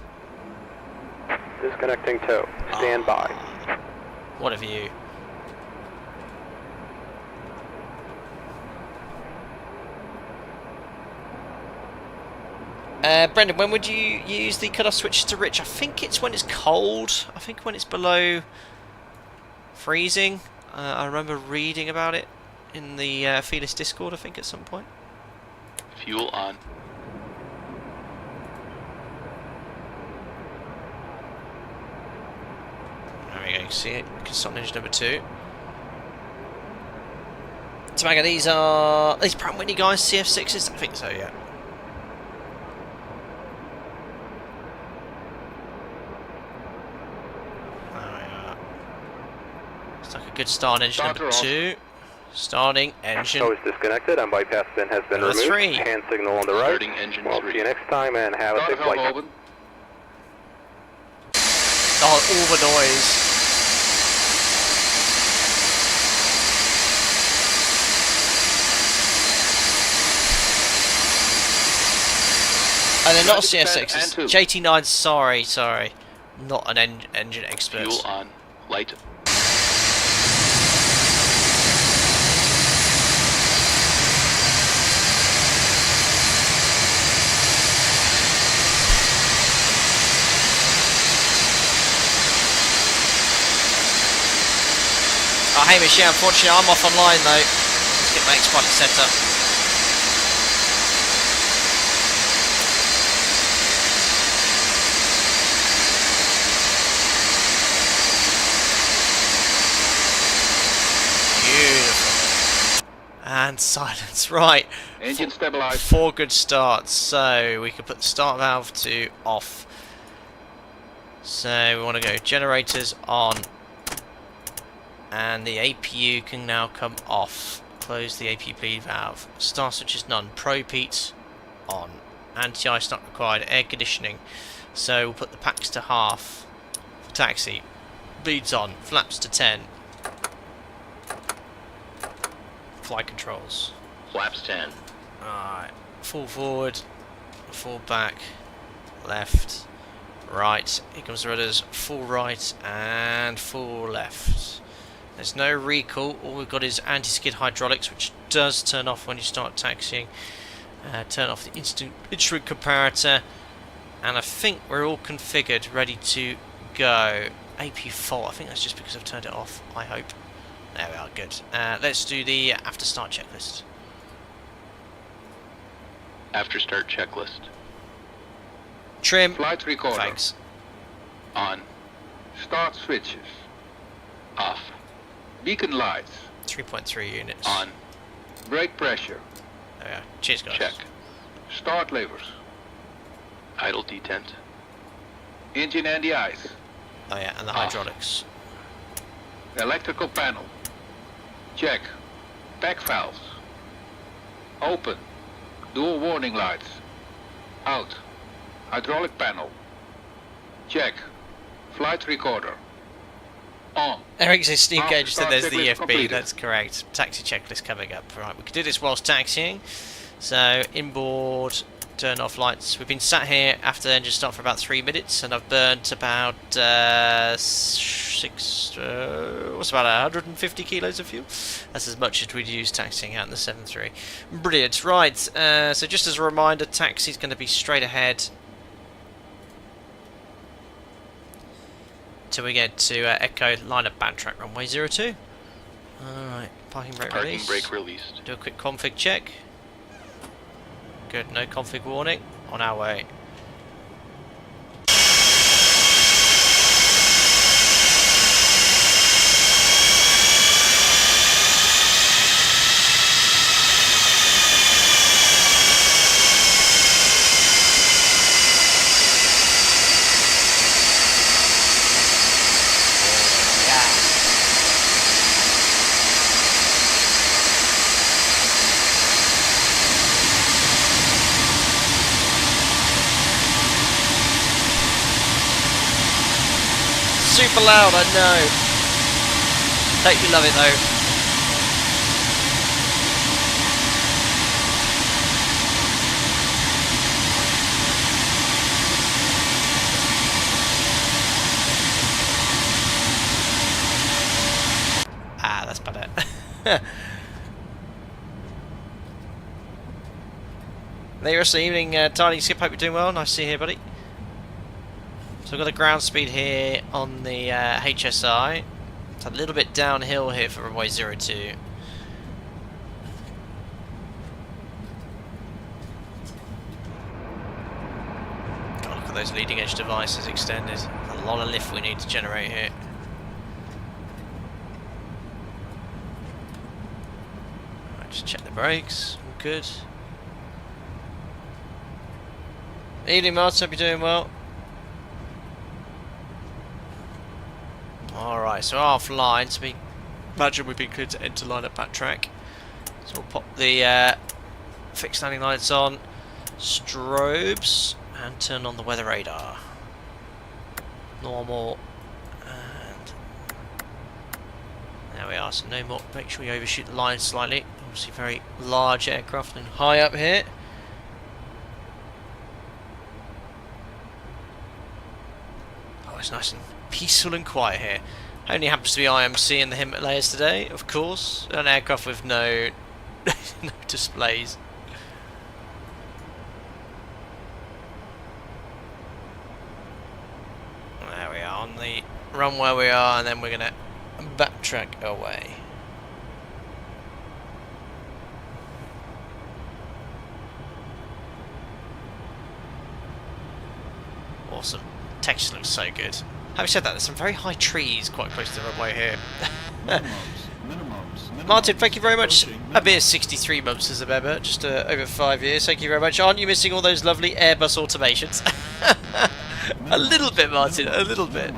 Disconnecting tow. Stand by. What a view. Brendan, when would you use the cutoff switch to rich? I think it's when it's cold. I think when it's below freezing. I remember reading about it in the Felis Discord, I think, at some point. Fuel on. There we go, see it. Consultant engine number 2. Tamaga, these are Pratt & Whitney guys, CF6s? I think so, yeah. It's like a good start, engine Starter number off. 2. Starting engine. Tow is disconnected and bypass bin has been Number removed. 3. Hand signal on the right. Starting engine We'll 3. see you next time and have a Start safe valve flight. open. Oh, all the noise. Oh, they're not 20% CF6s. and 2. JT9s, sorry. Not an engine expert. Fuel on. Light. Oh, Hamish, yeah, unfortunately I'm off online though. Let's get my X-Pilot set up. Beautiful. And silence, right. Engine stabilized. 4 good starts, so we can put the start valve to off. So we want to go generators on. And the APU can now come off. Close the APU bleed valve. Star switch is none. Probe heat on. Anti-ice not required. Air conditioning. So we'll put the packs to half. For taxi. Bleeds on. Flaps to 10. Flight controls. Flaps 10. Alright. Full forward. Full back. Left. Right. Here comes the rudders. Full right and full left. There's no recall, all we've got is anti-skid hydraulics, which does turn off when you start taxiing. Turn off the instrument comparator, and I think we're all configured, ready to go. AP fault, I think that's just because I've turned it off, I hope. There we are, good. Let's do the after start checklist. After start checklist. Trim. Flight recorder. Thanks. On. Start switches. Off. Beacon lights. 3.3 units. On. Brake pressure. There we are. Cheers, guys. Check. Start levers. Idle detent. Engine anti-ice. Oh yeah, and the Off. hydraulics. Electrical panel. Check. Pack valves. Open. Dual warning lights. Out. Hydraulic panel. Check. Flight recorder. On. Eric's steam After gauge said start there's the checklist EFB, completed. that's correct. Taxi checklist coming up. Right, we can do this whilst taxiing. So, inboard, turn off lights. We've been sat here after the engine start for about 3 minutes, and I've burnt about what's about 150 kilos of fuel. That's as much as we'd use taxiing out in the 7.3. Brilliant. Right, so just as a reminder, taxi's going to be straight ahead till we get to Echo line up band track runway 02. Alright, parking brake Parking release. brake released. Do a quick config check. Good, no config warning. On our way. super loud, I know. Don't you love it though? Ah, that's better. There, this evening, Tiny Skip. Hope you're doing well. Nice to see you here, buddy. So we've got a ground speed here on the HSI. It's a little bit downhill here for runway 02. God, look at those leading edge devices extended. A lot of lift we need to generate here. Right, just check the brakes. All good. Evening, Martin. Hope you're doing well. Alright, so offline, so we imagine we've been cleared to enter line at backtrack. So we'll pop the fixed landing lights on, strobes, and turn on the weather radar. Normal, and there we are, so no more, make sure we overshoot the line slightly. Obviously very large aircraft and high up here. Oh, it's nice and peaceful and quiet here. Only happens to be IMC in the Himalayas today, of course. An aircraft with no, no displays. There we are on the runway we are, and then we're going to backtrack away. Awesome. Texture looks so good. Having said that, there's some very high trees quite close to the runway here. Martin, thank you very much. A beer 63 months as a member, just over 5 years. Thank you very much. Aren't you missing all those lovely Airbus automations? A little bit, Martin, a little bit.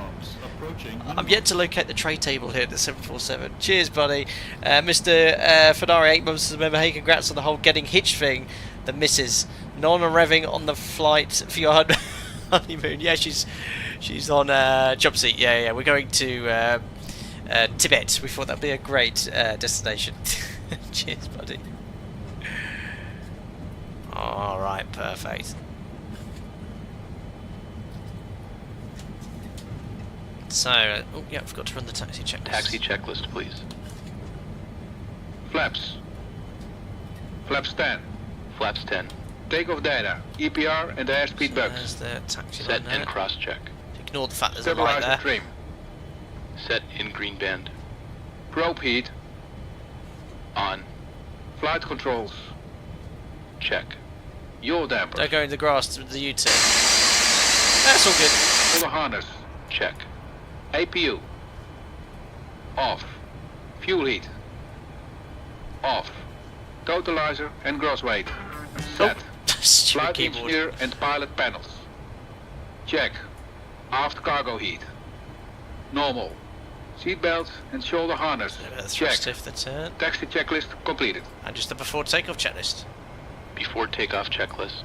I'm yet to locate the tray table here at the 747. Cheers, buddy. Mr. Fedari, 8 months as a member. Hey, congrats on the whole getting hitched thing. The missus. Non-revving on the flight for your honeymoon. Yeah, she's on job seat. Yeah. We're going to Tibet. We thought that'd be a great destination. Cheers, buddy. All right, perfect. So, oh yeah, I forgot to run the taxi checklist. Taxi checklist, please. Flaps. Flaps 10. Flaps 10. Takeoff data, EPR and airspeed bugs. There's the taxi Set line there. and cross check. Ignore the fact there's a light Stabilizer there. trim. Set in green band. Probe heat. On. Flight controls. Check. Yaw damper. Don't go in the grass to the U-turn. That's all good. Full harness. Check. APU. Off. Fuel heat. Off. Totalizer and gross weight. Set. Stupid Flight keyboard. engineer and pilot panels. Check. Aft cargo heat. Normal. Seatbelt and shoulder harness. Check. Thrust if the turn. Taxi checklist completed. And just the before takeoff checklist. Before takeoff checklist.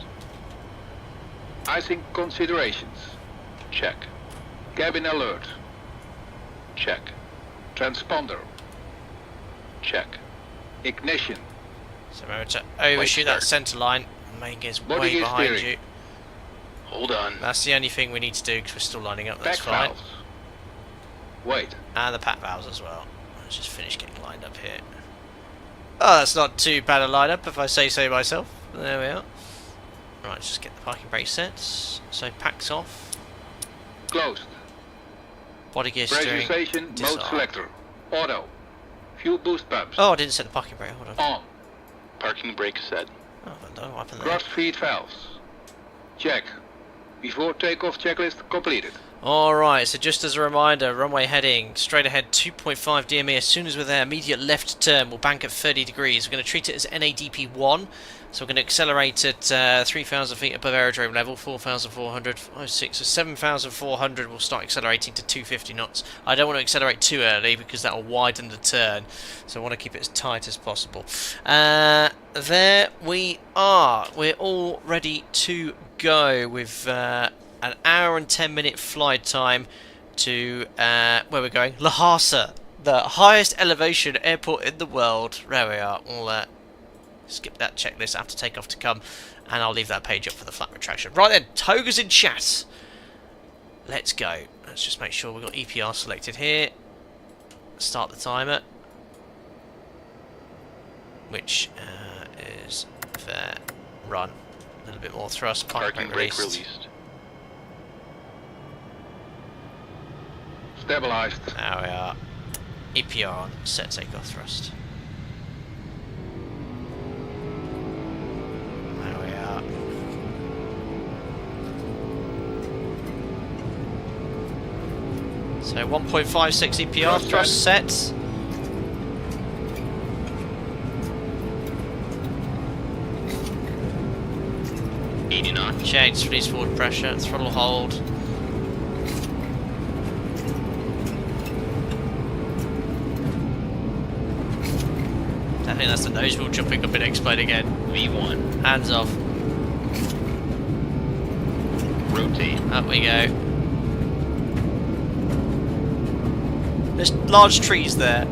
Icing considerations. Check. Cabin alert. Check. Transponder. Check. Ignition. So remember to overshoot that start. centre line. The main gear's Body way gear behind steering. you. Hold on. That's the only thing we need to do because we're still lining up. That's Back fine. valves. Wait. And the pack valves as well. Let's just finish getting lined up here. Oh, that's not too bad a lineup if I say so myself. There we are. Right, let's just get the parking brake sets. So packs off. Closed. Body gear steering. Pressurization mode disarm. selector. Auto. Fuel boost pumps. Oh, I didn't set the parking brake. Hold on. On. Parking brake set. Oh, I don't know what happened there. Thrust feed valves. Check. Before takeoff checklist completed. Alright, so just as a reminder, runway heading straight ahead 2.5 DME. As soon as we're there, immediate left turn, we'll bank at 30 degrees. We're going to treat it as NADP 1. So we're going to accelerate at 3,000 feet above aerodrome level, 4,400, 5, 6, so 7,400. We'll start accelerating to 250 knots. I don't want to accelerate too early because that will widen the turn. So I want to keep it as tight as possible. There we are. We're all ready to go with an hour and 10 minute flight time to where we're going. Lhasa, the highest elevation airport in the world. There we are. We'll skip that checklist. I have to take off to come, and I'll leave that page up for the flat retraction. Right then, Toga's in chat. Let's go. Let's just make sure we've got EPR selected here. Start the timer, which is there. Run. A little bit more thrust. Parking brake released. Stabilized. There we are. EPR on. Set takeoff thrust. There we are. So 1.56 EPR thrust set. Change release forward pressure, throttle hold. I think that's the nose wheel jumping up and explode again. V1. Hands off. Rotate. Up we go. There's large trees there.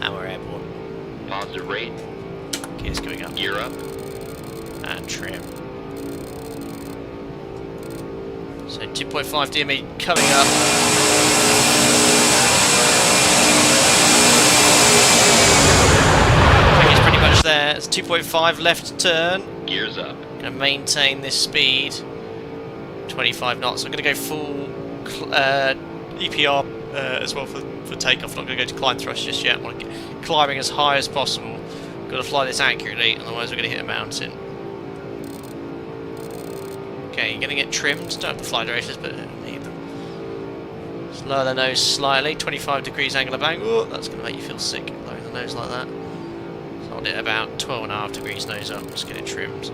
And we're airborne. Positive rate. Gears going up. Gear up. And trim. So 2.5 DME coming up. I think it's pretty much there. It's 2.5 left turn. Gears up. Going to maintain this speed. 25 knots. I'm going to go full EPR as well for takeoff. I'm not going to go to climb thrust just yet. I want to get climbing as high as possible. Got to fly this accurately, otherwise we're going to hit a mountain. Okay, you're going to get trimmed. Don't have to fly directions, but need them. Just lower the nose slightly. 25 degrees angle of bang. Ooh, that's going to make you feel sick. Lowering the nose like that. So I'll do it about 12.5 degrees nose up. Just get it trimmed.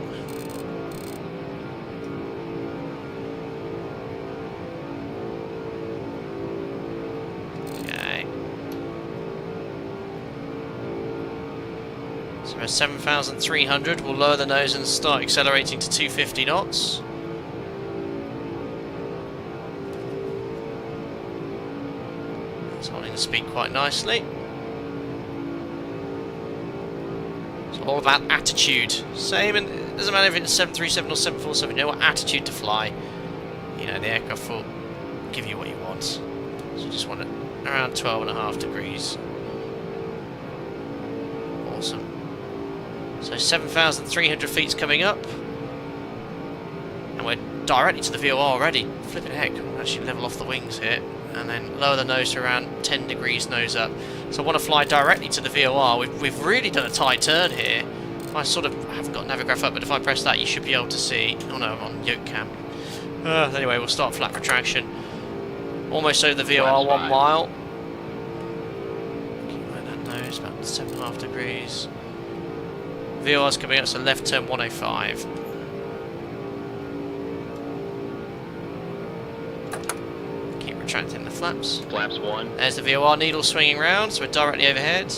Okay. So we're at 7,300. We'll lower the nose and start accelerating to 250 knots. Holding the speed quite nicely. It's all about attitude. Same, and it doesn't matter if it's 737 or 747, you know what attitude to fly. You know, the aircraft will give you what you want. So you just want it around 12.5 degrees. Awesome. So 7,300 feet's coming up. And we're directly to the VOR already. Flipping heck, we'll actually level off the wings here. And then lower the nose to around 10 degrees nose up. So I want to fly directly to the VOR. We've really done a tight turn here. If I sort of I haven't got Navigraph up, but if I press that, you should be able to see. Oh no, I'm on yoke cam. Anyway, we'll start flat retraction. Almost over the VOR, 1 mile. Keep like that nose, about 7.5 degrees. VOR's coming up, so left turn 105. Retracting the flaps. Flaps 1. There's the VOR needle swinging round, so we're directly overhead.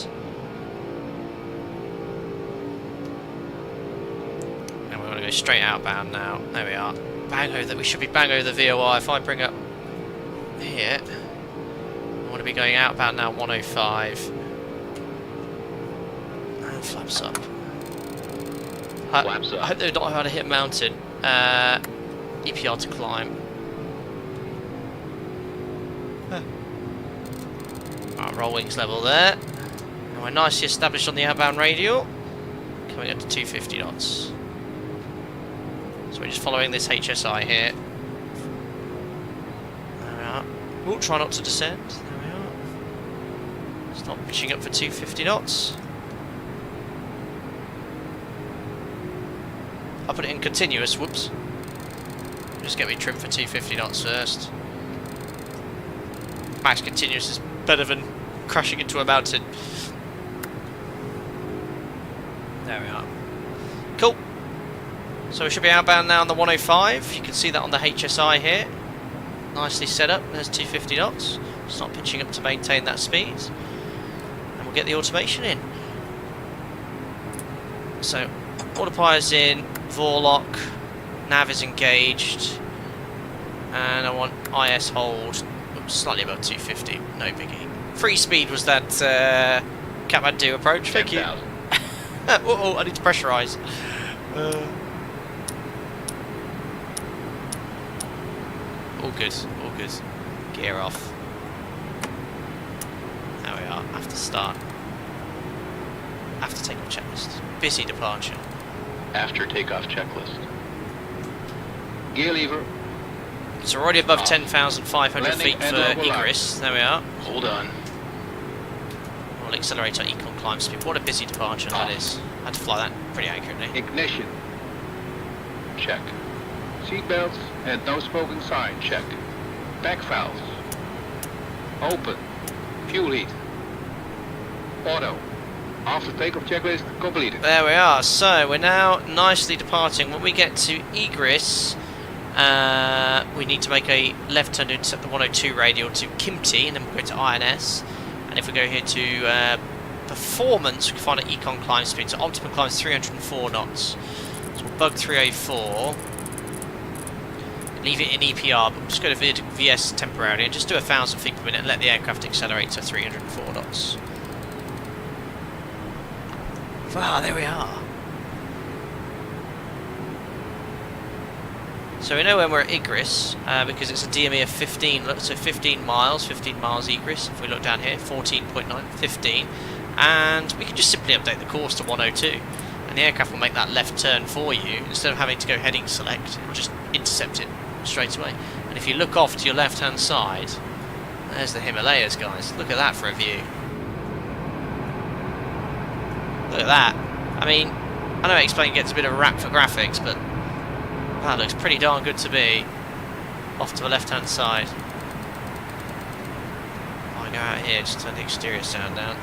And we're going to go straight outbound now. There we are. Bang over that. We should be bang over the VOR. If I bring up here, I want to be going outbound now. 105. And flaps up. Flaps up. I hope they're not about to hit mountain. EPR to climb. Our roll wings level there. And we're nicely established on the outbound radial. Coming up to 250 knots. So we're just following this HSI here. There we are. We'll try not to descend. There we are. Stop pitching up for 250 knots. I'll put it in continuous, whoops. Just get me trimmed for 250 knots first. Max continuous is better than crashing into a mountain. There we are. Cool. So we should be outbound now on the 105. You can see that on the HSI here. Nicely set up. There's 250 knots. Just not pitching up to maintain that speed. And we'll get the automation in. So, autopilot's in, VOR lock, nav is engaged. And I want IS hold slightly above 250, no biggie. Free speed was that Kathmandu approach, thank you. 10,000. Oh, I need to pressurise. All good, all good. Gear off. There we are, after start. After takeoff checklist. Busy departure. After takeoff checklist. Gear lever. It's already above 10,500 Landing feet and for level line. egress. There we are. Hold on. We'll accelerate our econ climb speed. What a busy departure that is. I had to fly that pretty accurately. Ignition. Check. Seatbelts and no smoking sign. Check. Back valves. Open. Fuel heat. Auto. After takeoff checklist completed. There we are. So we're now nicely departing. When we get to egress, we need to make a left turn to intercept the 102 radial to Kimti, and then we'll go to INS. And if we go here to performance, we can find an econ climb speed. So optimum climb is 304 knots. So we'll bug 304. Leave it in EPR, but we'll just go to VS temporarily and just do 1,000 feet per minute and let the aircraft accelerate to 304 knots. Wow, there we are. So we know when we're at egress, because it's a DME of 15, so 15 miles egress. If we look down here, 14.9, 15. And we can just simply update the course to 102. And the aircraft will make that left turn for you. Instead of having to go heading select, it will just intercept it straight away. And if you look off to your left hand side, there's the Himalayas, guys. Look at that for a view. Look at that. I mean, I know Explain gets a bit of a rap for graphics, but that looks pretty darn good to be. Off to the left hand side. I go out here, just turn the exterior sound down.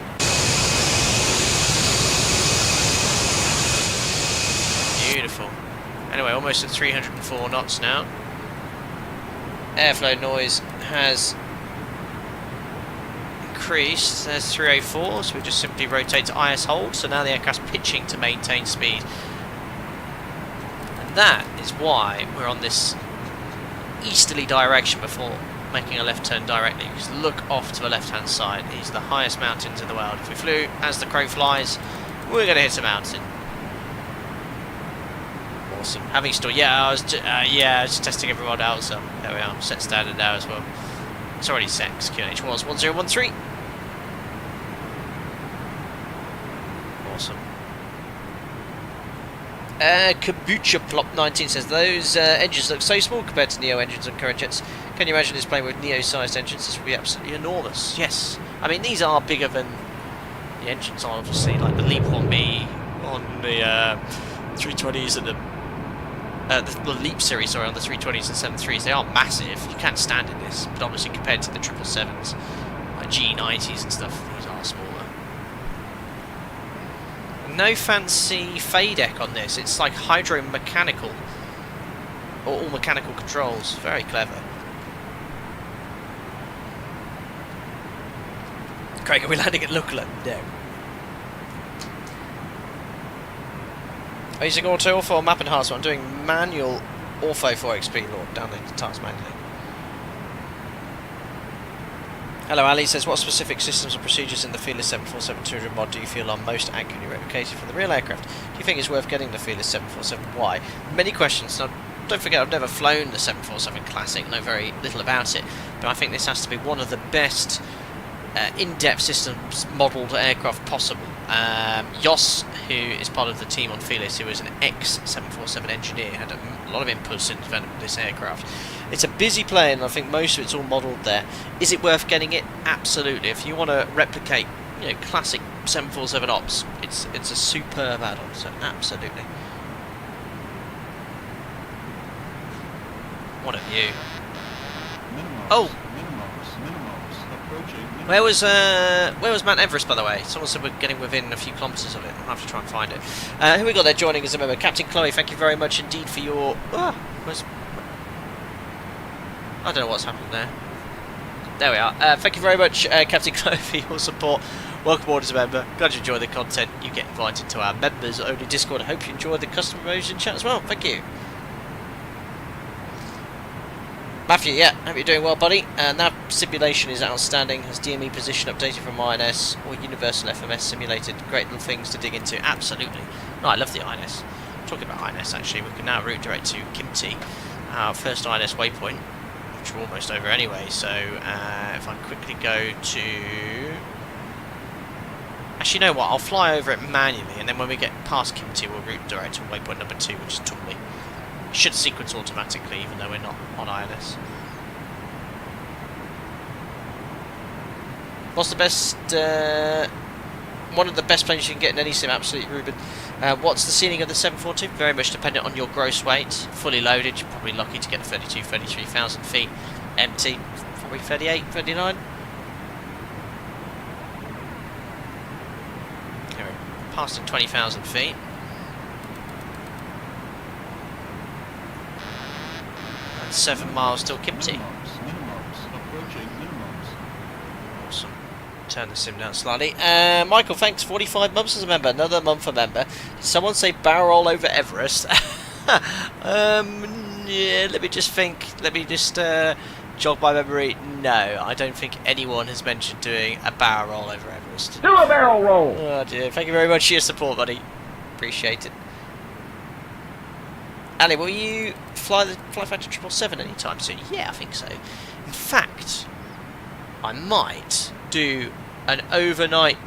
Beautiful. Anyway, almost at 304 knots now. Airflow noise has increased. There's 304, so we just simply rotate to IS hold. So now the aircraft's pitching to maintain speed. And that is why we're on this easterly direction before making a left turn directly. Just look off to the left hand side. These are the highest mountains in the world. If we flew as the crow flies, we're going to hit a mountain. Awesome. Having installed, I was just testing everyone out, so there we are. Set standard now as well. It's already set. QNH was 1013. Awesome. Kabucha Plop 19 says those engines look so small compared to Neo engines on current jets. Can you imagine this plane with Neo-sized engines? This would be absolutely enormous. Yes. I mean, these are bigger than the engines are, obviously, like the Leap 1B on the 320s and the Leap series, sorry, on the 320s and 73s. They are massive. You can't stand in this, but obviously compared to the 777s, like G90s and stuff, these are smaller. No fancy FADEC on this. It's like hydro-mechanical, or all mechanical controls. Very clever. Craig, are we landing at Lukla? No. Are you using auto ortho or map enhancement? I'm doing manual ortho for XP Lord, down the task manually. Hello, Ali says, what specific systems and procedures in the Felis 747-200 mod do you feel are most accurately replicated from the real aircraft? Do you think it's worth getting the Felis 747? Why? Many questions. Now, don't forget, I've never flown the 747 Classic, know very little about it, but I think this has to be one of the best in-depth systems modelled aircraft possible. Jos, who is part of the team on Felis, who is an ex-747 engineer, had a lot of inputs in developing this aircraft. It's a busy plane, and I think most of it's all modelled there. Is it worth getting it? Absolutely. If you want to replicate, classic 747 ops, it's a superb add-on. So absolutely. What a view! Oh. Where was Mount Everest, by the way? Someone said we're getting within a few kilometres of it. I'll have to try and find it. Who we got there joining us a member? Captain Chloe, thank you very much indeed for your... I don't know what's happened there. There we are. Thank you very much, Captain Chloe, for your support. Welcome aboard as a member. Glad you enjoy the content. You get invited to our members-only Discord. I hope you enjoy the custom promotion chat as well. Thank you. Matthew, yeah, hope you're doing well, buddy. Nav simulation is outstanding. Has DME position updated from INS or Universal FMS simulated? Great little things to dig into. Absolutely. No, I love the INS. Talking about INS, actually, we can now route direct to Kimti, our first INS waypoint, which we're almost over anyway. So if I quickly go to... Actually, you know what? I'll fly over it manually, and then when we get past Kimti, we'll route direct to waypoint number 2, which is Tumli. It should sequence automatically, even though we're not on INS. What's the best... one of the best planes you can get in any sim, absolutely, Ruben. What's the ceiling of the 742? Very much dependent on your gross weight. Fully loaded, you're probably lucky to get 33,000 feet. Empty, probably 38, 39. Okay, we're passing 20,000 feet. And 7 miles till Kimti. Awesome. Turn the sim down slightly. Michael, thanks. 45 months as a member. Another month a member. Did someone say barrel roll over Everest? Yeah, let me just think. Let me just jog my memory. No, I don't think anyone has mentioned doing a barrel roll over Everest. Do a barrel roll! Oh dear. Thank you very much for your support, buddy. Appreciate it. Ali, will you fly Fighter 777 anytime soon? Yeah, I think so. In fact, I might do an overnight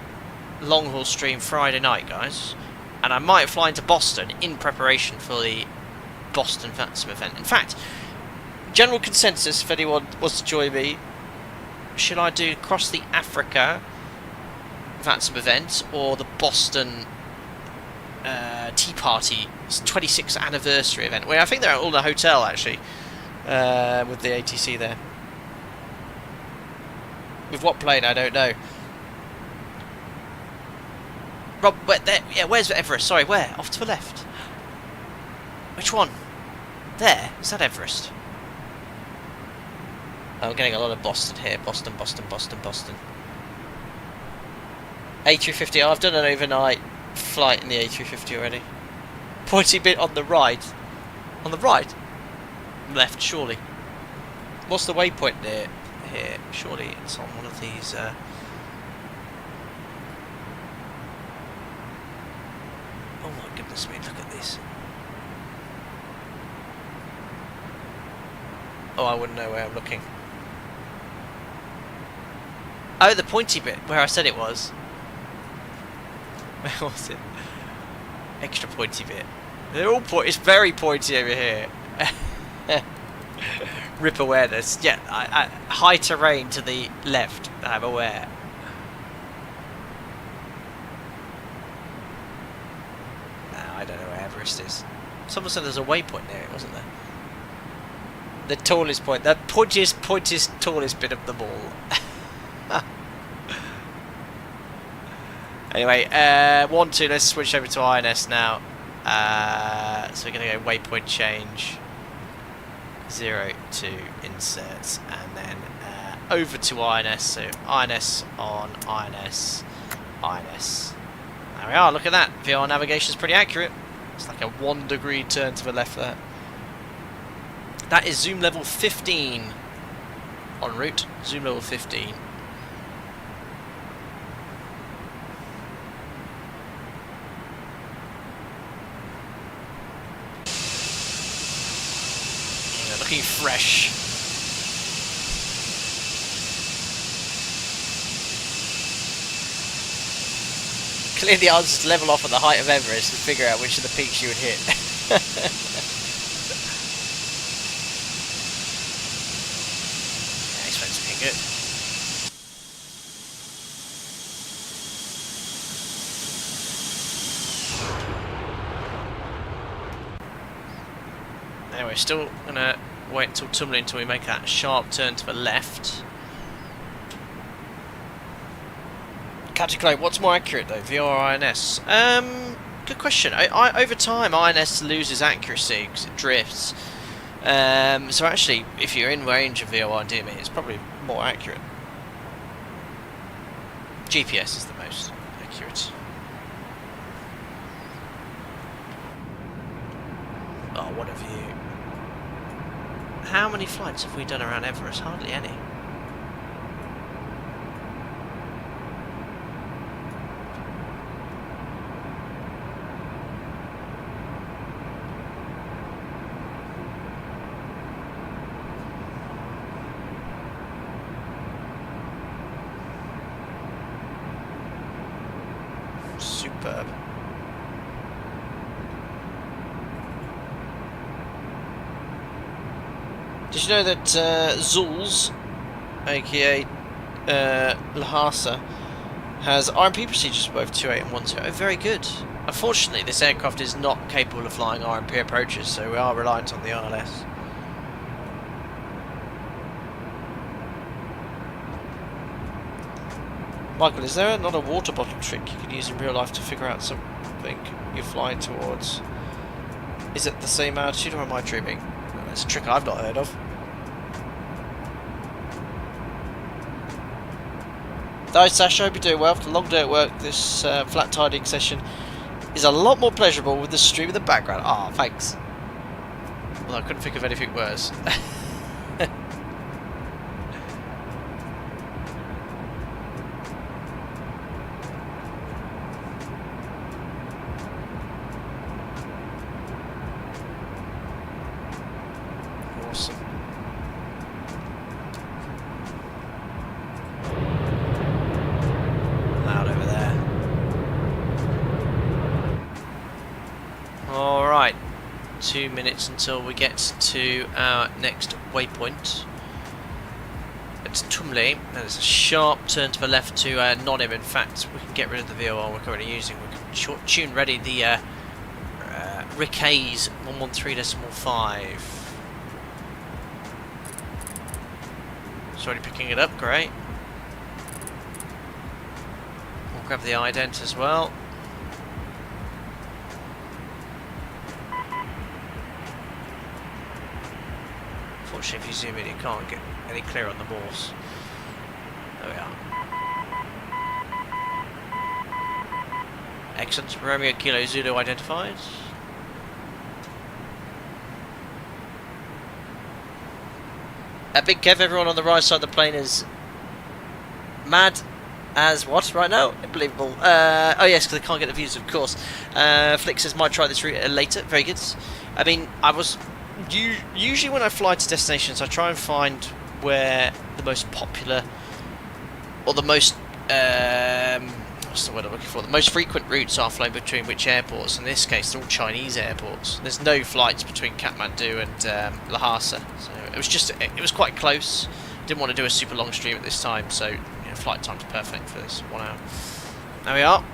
long haul stream Friday night, guys, and I might fly into Boston in preparation for the Boston VATSIM event. In fact, general consensus, if anyone wants to join me, should I do across the Africa VATSIM event or the Boston Tea Party 26th anniversary event, where I think they're all in a hotel actually, with the ATC there. With what plane, I don't know. Rob, yeah, where's Everest? Sorry, where? Off to the left. Which one? There? Is that Everest? I'm getting a lot of Boston here. Boston, Boston, Boston, Boston. A350. I've done an overnight flight in the A350 already. Pointy bit on the right. On the right? Left, surely. What's the waypoint near here? Surely it's on one of these. Oh my goodness me! Look at this. Oh, I wouldn't know where I'm looking. Oh, the pointy bit where I said it was. Where was it? Extra pointy bit. They're all it's very pointy over here. Rip awareness. Yeah, high terrain to the left. I'm aware. No, I don't know where Everest is. Someone said there's a waypoint near it, wasn't there? The tallest point. The pointiest, tallest bit of them all. Anyway, 1, 2, let's switch over to INS now. So we're going to go waypoint change, 0 to inserts, and then over to INS. So INS on INS, INS. There we are, look at that. VR navigation is pretty accurate. It's like a 1 degree turn to the left there. That is zoom level 15 en route. Zoom level 15. Looking fresh. Clearly the answer is to level off at the height of Everest and figure out which of the peaks you would hit. Yeah, he's supposed to be good. Anyway, still gonna wait until Tumli until we make that sharp turn to the left. Category, what's more accurate though, VR or INS? Good question. Over time, INS loses accuracy because it drifts. So actually, if you're in range of VR and DME, it's probably more accurate. GPS is the most accurate. Oh, what a view. how many flights have we done around Everest? Hardly any. Superb. Did you know that ZULS, aka Lhasa, has RMP procedures for both 28 and 10? Very good. Unfortunately, this aircraft is not capable of flying RMP approaches, so we are reliant on the ILS. Michael, is there not a water bottle trick you can use in real life to figure out something you're flying towards? Is it the same altitude, or am I dreaming? It's a trick I've not heard of. Nice, Sasha, I hope you're doing well. After a long day at work, this flat tidying session is a lot more pleasurable with the stream in the background. Ah, thanks. Well, I couldn't think of anything worse. Awesome. Loud over there. Alright, 2 minutes until we get to our next waypoint. It's Tumli, and it's a sharp turn to the left to Nonim. In fact, we can get rid of the VOR we're currently using. We can tune ready the Rickay's 113.5. It's already picking it up, great. We'll grab the ident as well. Unfortunately, if you zoom in, you can't get any clearer on the Morse. There we are. Excellent. Romeo Kilo Zulu identified. Big Kev, everyone on the right side of the plane is mad as what right now? Unbelievable. Oh yes, because they can't get the views, of course. Flick says might try this route later. Very good. I mean, usually when I fly to destinations, I try and find where the most popular or the most what's the word I'm looking for? The most frequent routes are flown between which airports. In this case, they're all Chinese airports. There's no flights between Kathmandu and Lhasa, so it was quite close. Didn't want to do a super long stream at this time, so flight time's perfect for this 1 hour. There we are.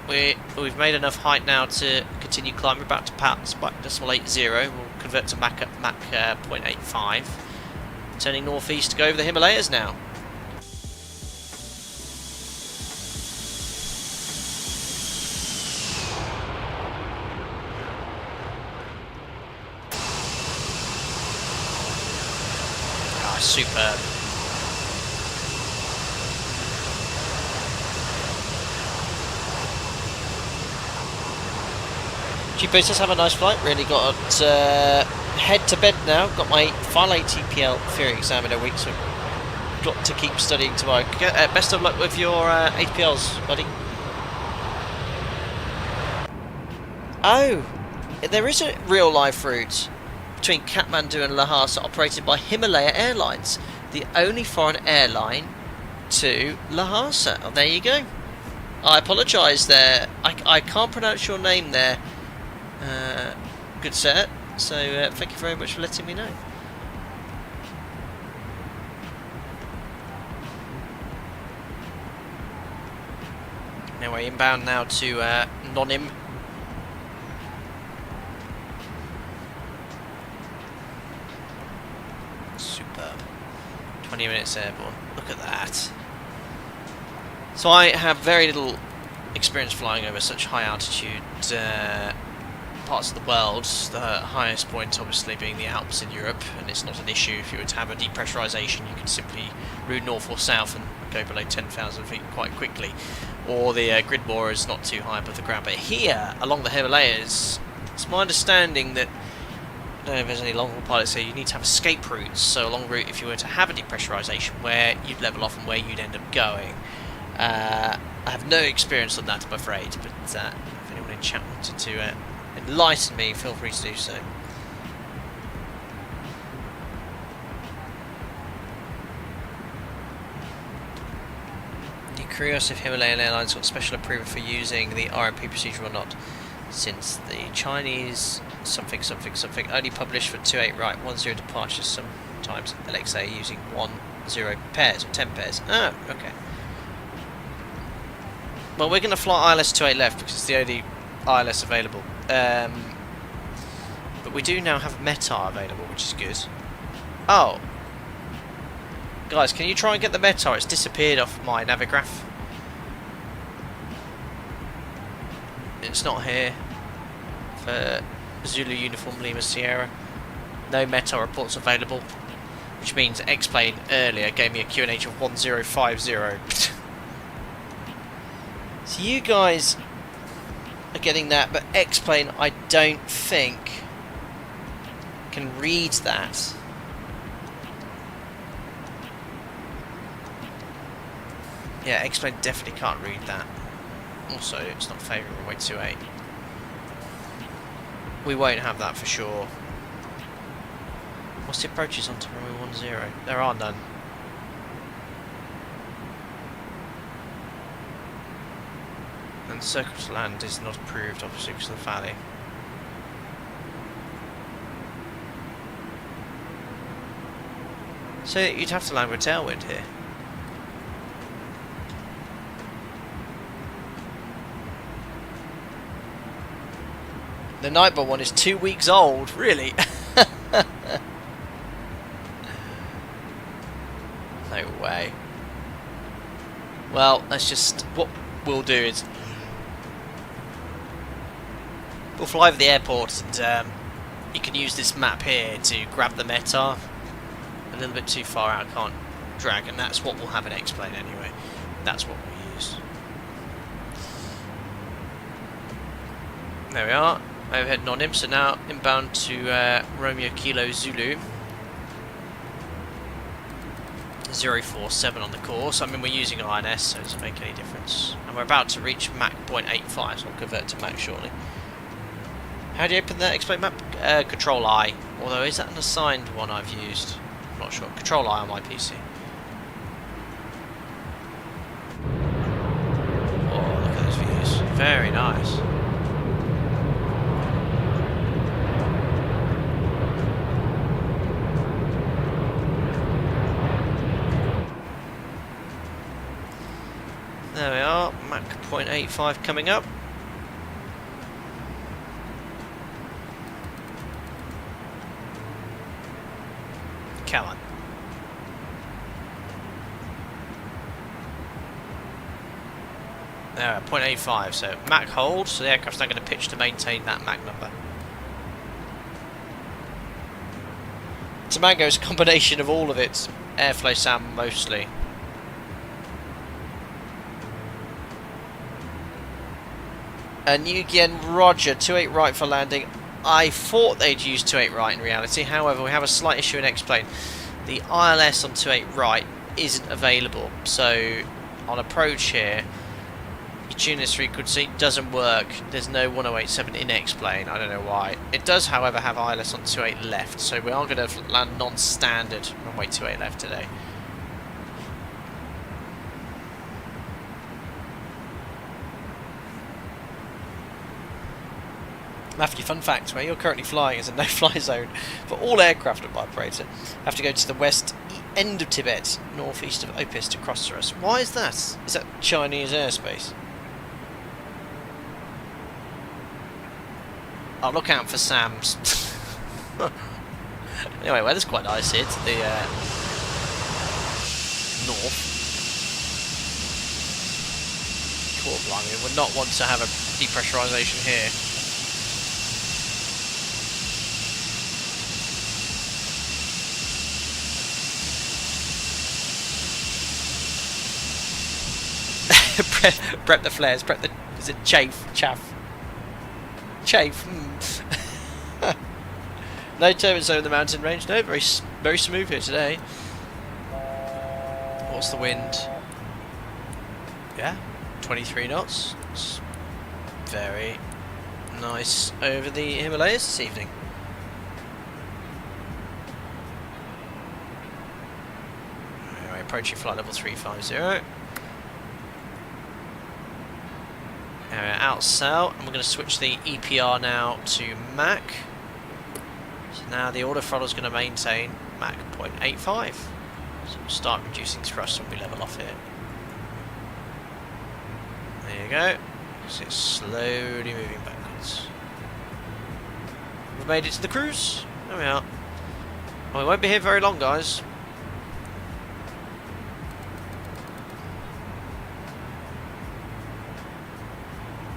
We've made enough height now to continue climbing. We're about to pass Mach 80. We'll convert to Mach 0.85. Turning northeast to go over the Himalayas now. Ah, superb. G-Boosters, have a nice flight. Really got head to bed now. Got my final ATPL theory exam in a week, so got to keep studying tomorrow. Best of luck with your ATPLs, buddy. Oh, there is a real life route between Kathmandu and Lhasa operated by Himalayan Airlines, the only foreign airline to Lhasa. Oh, there you go. I apologise there. I can't pronounce your name there. Good set, so thank you very much for letting me know. Anyway, inbound now to Nonim. Superb. 20 minutes airborne. Look at that. So I have very little experience flying over such high altitude parts of the world, the highest point obviously being the Alps in Europe, and it's not an issue. If you were to have a depressurization, you can simply route north or south and go below 10,000 feet quite quickly, or the Gridmore is not too high above the ground. But here, along the Himalayas, it's my understanding that don't know if there's any long haul pilots here. You need to have escape routes, so a long route if you were to have a depressurisation, where you'd level off and where you'd end up going. I have no experience on that, I'm afraid, but if anyone in chat wanted to enlighten me, feel free to do so. Curious if Himalayan Airlines got special approval for using the RMP procedure or not, since the Chinese something only published for 28 right 10 departures, sometimes LXA using 10 pairs or 10 pairs. Oh, okay. Well, we're going to fly ILS 28 left because it's the only ILS available. But we do now have METAR available, which is good. Oh. Guys, can you try and get the METAR? It's disappeared off my Navigraph. It's not here for Zulu Uniform Lima Sierra. No METAR reports available, which means X-Plane earlier gave me a QNH of 1050. So you guys are getting that, but X-Plane I don't think can read that. Yeah, X-Plane definitely can't read that. Also, it's not favouring runway 28. We won't have that for sure. What's the approaches onto runway 10? There are none. And circle to land is not approved, obviously, because of the valley. So you'd have to land with tailwind here. The Nightbot one is 2 weeks old, really? No way. Well, let's just... What we'll do is... We'll fly over the airport and you can use this map here to grab the METAR. A little bit too far out, can't drag, and that's what we'll have in X-Plane anyway. That's what we'll use. There we are. Overhead non-im, so now inbound to Romeo Kilo Zulu. 047 on the course. I mean, we're using INS, so it doesn't make any difference. And we're about to reach Mach 0.85, so I'll convert to Mach shortly. How do you open the X-Plane map? Control I. Although, is that an assigned one I've used? I'm not sure. Control I on my PC. Oh, look at those views. Very nice. There we are, Mach 0.85 coming up. Come on. There, 0.85, so Mach hold, so the aircraft's now going to pitch to maintain that Mach number. Tamango is a combination of all of its airflow sound mostly. New again, Roger, 28 right for landing. I thought they'd use 28 right in reality, however we have a slight issue in X-Plane. The ILS on 28 right isn't available, so on approach here, your tune this frequency doesn't work. There's no 1087 in X-Plane, I don't know why. It does however have ILS on 28 left, so we are going to land non-standard runway 28 left today. Matthew, fun fact, where you're currently flying is a no-fly zone for all aircraft by operator. Have to go to the west end of Tibet, northeast of Opis to cross to us. Why is that? Is that Chinese airspace? Oh, look out for Sam's. Anyway, weather's quite nice here to the north. Cool, blimey, we would not want to have a depressurisation here. Prep the flares, prep the... is it chaff? Chaff. No turbulence over the mountain range. No, very smooth here today. What's the wind? Yeah, 23 knots. It's very nice over the Himalayas this evening. Anyway, approaching flight level 350. Out south, and we're going to switch the EPR now to Mach. So now the auto throttle is going to maintain Mach 0.85. So we'll start reducing thrust when we level off here. There you go. So it's slowly moving backwards. We've made it to the cruise. There we are. Well, we won't be here very long, guys.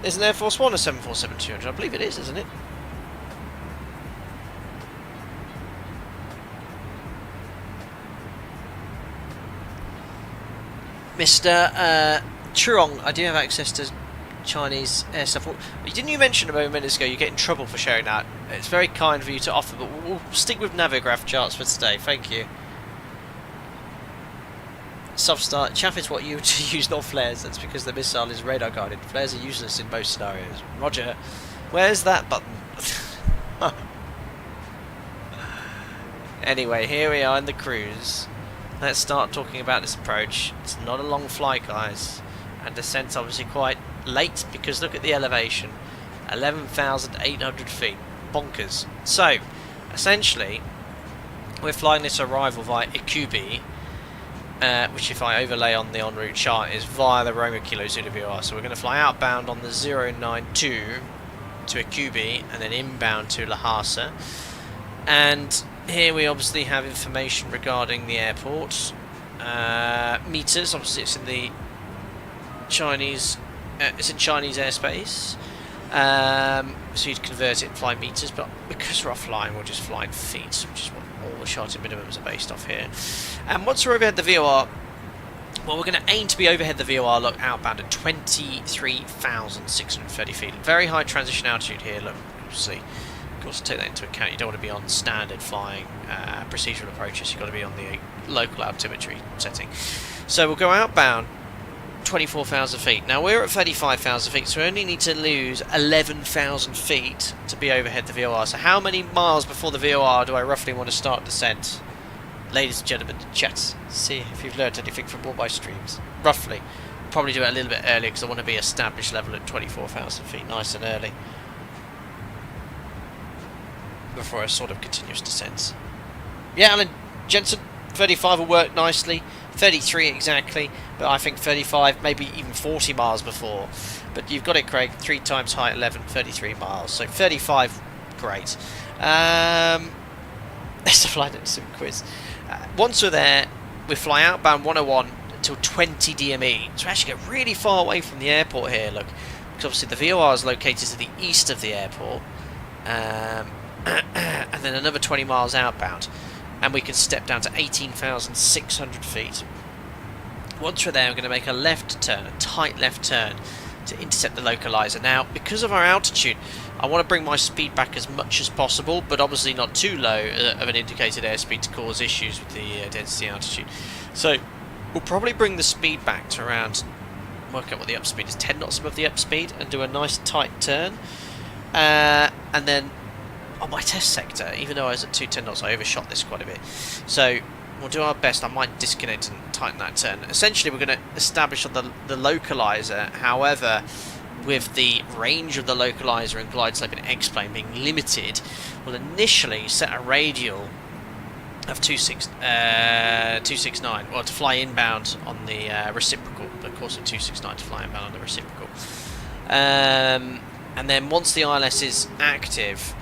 Isn't Air Force One a 747-200? I believe it is, isn't it? Mr. Truong, I do have access to Chinese air stuff. Didn't you mention a moment ago you get in trouble for sharing that? It's very kind of you to offer, but we'll stick with Navigraph charts for today. Thank you. Soft start. Chaff is what you would use, not flares. That's because the missile is radar guided. Flares are useless in most scenarios. Roger. Where's that button? Anyway, here we are in the cruise. Let's start talking about this approach. It's not a long flight, guys. And descent's obviously quite late because look at the elevation. 11,800 feet. Bonkers. So, essentially, we're flying this arrival via Ikubi. Which if I overlay on the en route chart is via the Roma Kilo Zulu VOR. So we're going to fly outbound on the 092 to Ikubi and then inbound to Lhasa. And here we obviously have information regarding the airport. Meters, obviously it's in the Chinese, it's in Chinese airspace. So you'd convert it and fly meters, but because we're offline, we'll just fly in feet, which is what all the charting minimums are based off here. And once we're overhead the VOR, well, we're going to aim to be overhead the VOR, look, outbound at 23,630 feet. Very high transition altitude here, look, obviously. Of course, take that into account. You don't want to be on standard flying procedural approaches. You've got to be on the local altimetry setting. So we'll go outbound 24,000 feet. Now we're at 35,000 feet, so we only need to lose 11,000 feet to be overhead the VOR. So how many miles before the VOR do I roughly want to start descent? Ladies and gentlemen, chat. See if you've learned anything from all my streams. Roughly. Probably do it a little bit earlier because I want to be established level at 24,000 feet, nice and early, before a sort of continuous descent. Yeah, Alan Jensen, 35 will work nicely. 33 exactly, but I think 35, maybe even 40 miles before. But you've got it, Craig. 3 times height 11, 33 miles. So 35, great. Let's fly that sim quiz. Once we're there, we fly outbound 101 until 20 DME. So we actually get really far away from the airport here, look. Because obviously the VOR is located to the east of the airport. And then another 20 miles outbound. And we can step down to 18,600 feet. Once we're there, we're going to make a left turn, a tight left turn, to intercept the localizer. Now, because of our altitude, I want to bring my speed back as much as possible, but obviously not too low of an indicated airspeed to cause issues with the density altitude. So, we'll probably bring the speed back to around, work out what the upspeed is, 10 knots above the upspeed, and do a nice tight turn. And then on my test sector, even though I was at 210 knots, I overshot this quite a bit. So we'll do our best. I might disconnect and tighten that turn. Essentially, we're going to establish on the localizer. However, with the range of the localizer and glide slope and X-plane being limited, we'll initially set a radial of 269, well, to fly inbound on the reciprocal, the course of 269 to fly inbound on the reciprocal. And then once the ILS is active,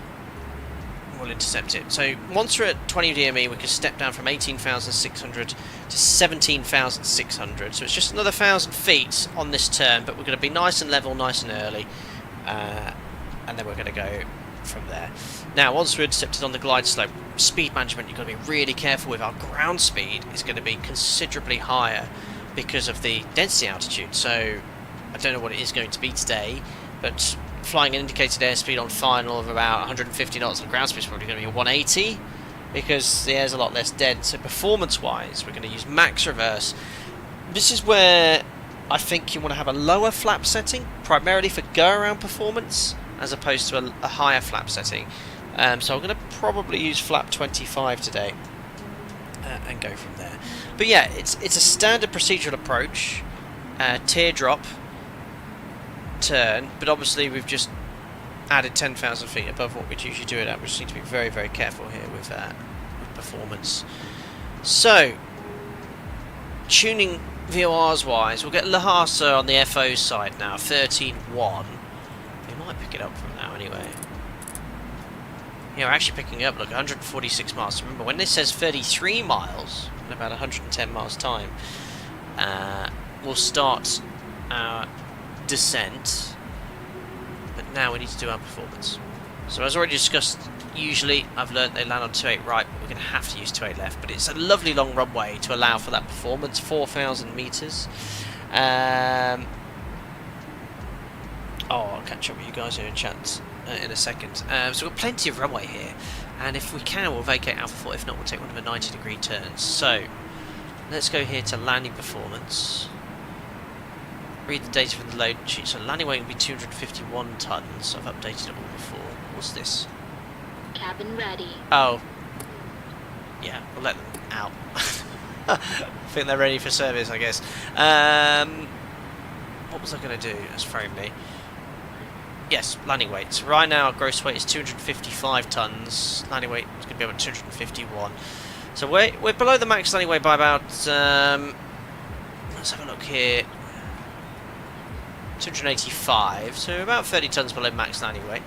we'll intercept it. So once we're at 20 DME, we can step down from 18,600 to 17,600. So it's just another 1,000 feet on this turn, but we're going to be nice and level, nice and early, and then we're going to go from there. Now, once we're intercepted on the glide slope, speed management, you've got to be really careful with. Our ground speed is going to be considerably higher because of the density altitude. So I don't know what it is going to be today, but flying an indicated airspeed on final of about 150 knots, and ground speed is probably going to be 180 because the air's a lot less dead. So performance-wise, we're going to use max reverse. This is where I think you want to have a lower flap setting, primarily for go-around performance, as opposed to a higher flap setting. So I'm going to probably use flap 25 today and go from there. But yeah, it's a standard procedural approach, teardrop, turn, but obviously we've just added 10,000 feet above what we'd usually do it at. We just need to be very, very careful here with performance. So, tuning VORs wise, we'll get Lhasa on the FO side now, 13.1. We might pick it up from now anyway. Yeah, we're actually picking up, look, 146 miles. Remember, when this says 33 miles, in about 110 miles time, we'll start our descent. But now we need to do our performance. So as already discussed, usually I've learned they land on 28 right, but we're going to have to use 28 left. But it's a lovely long runway to allow for that performance, 4,000 metres. I'll catch up with you guys here in chat in a second. So we've got plenty of runway here, and if we can, we'll vacate Alpha 4. If not, we'll take one of the 90-degree turns. So let's go here to landing performance. Read the data from the load sheet. So landing weight will be 251 tons. I've updated it all before. What's this? Cabin ready. Oh. Yeah, we'll let them out. I think they're ready for service, I guess. What was I going to do? That's thrown me. Yes, landing weight. So right now, our gross weight is 255 tons. Landing weight is going to be about 251. So we're below the max landing weight by about... let's have a look here. 285, so about 30 tons below max landing weight.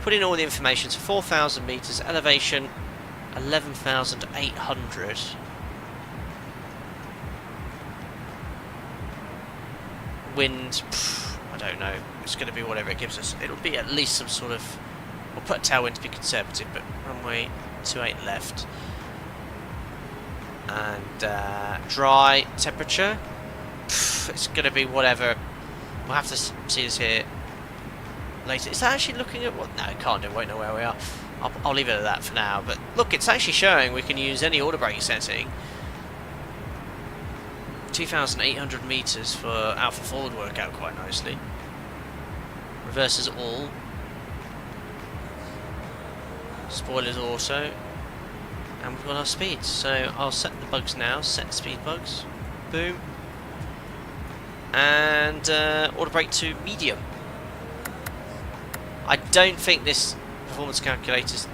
Put in all the information, so 4,000 metres, elevation 11,800. Wind, I don't know, it's going to be whatever it gives us. It'll be at least some sort of, we'll put a tailwind to be conservative, but runway 28 left. And dry temperature, it's going to be whatever. We'll have to see this here later. Is that actually looking at what? No, it can't do. Won't know where we are. I'll leave it at that for now. But look, it's actually showing we can use any order brake setting. 2,800 meters for Alpha forward work out quite nicely. Reverses all. Spoilers also. And we've got our speeds. So I'll set the bugs now. Set speed bugs. Boom. And order brake to medium. I don't think this performance calculator is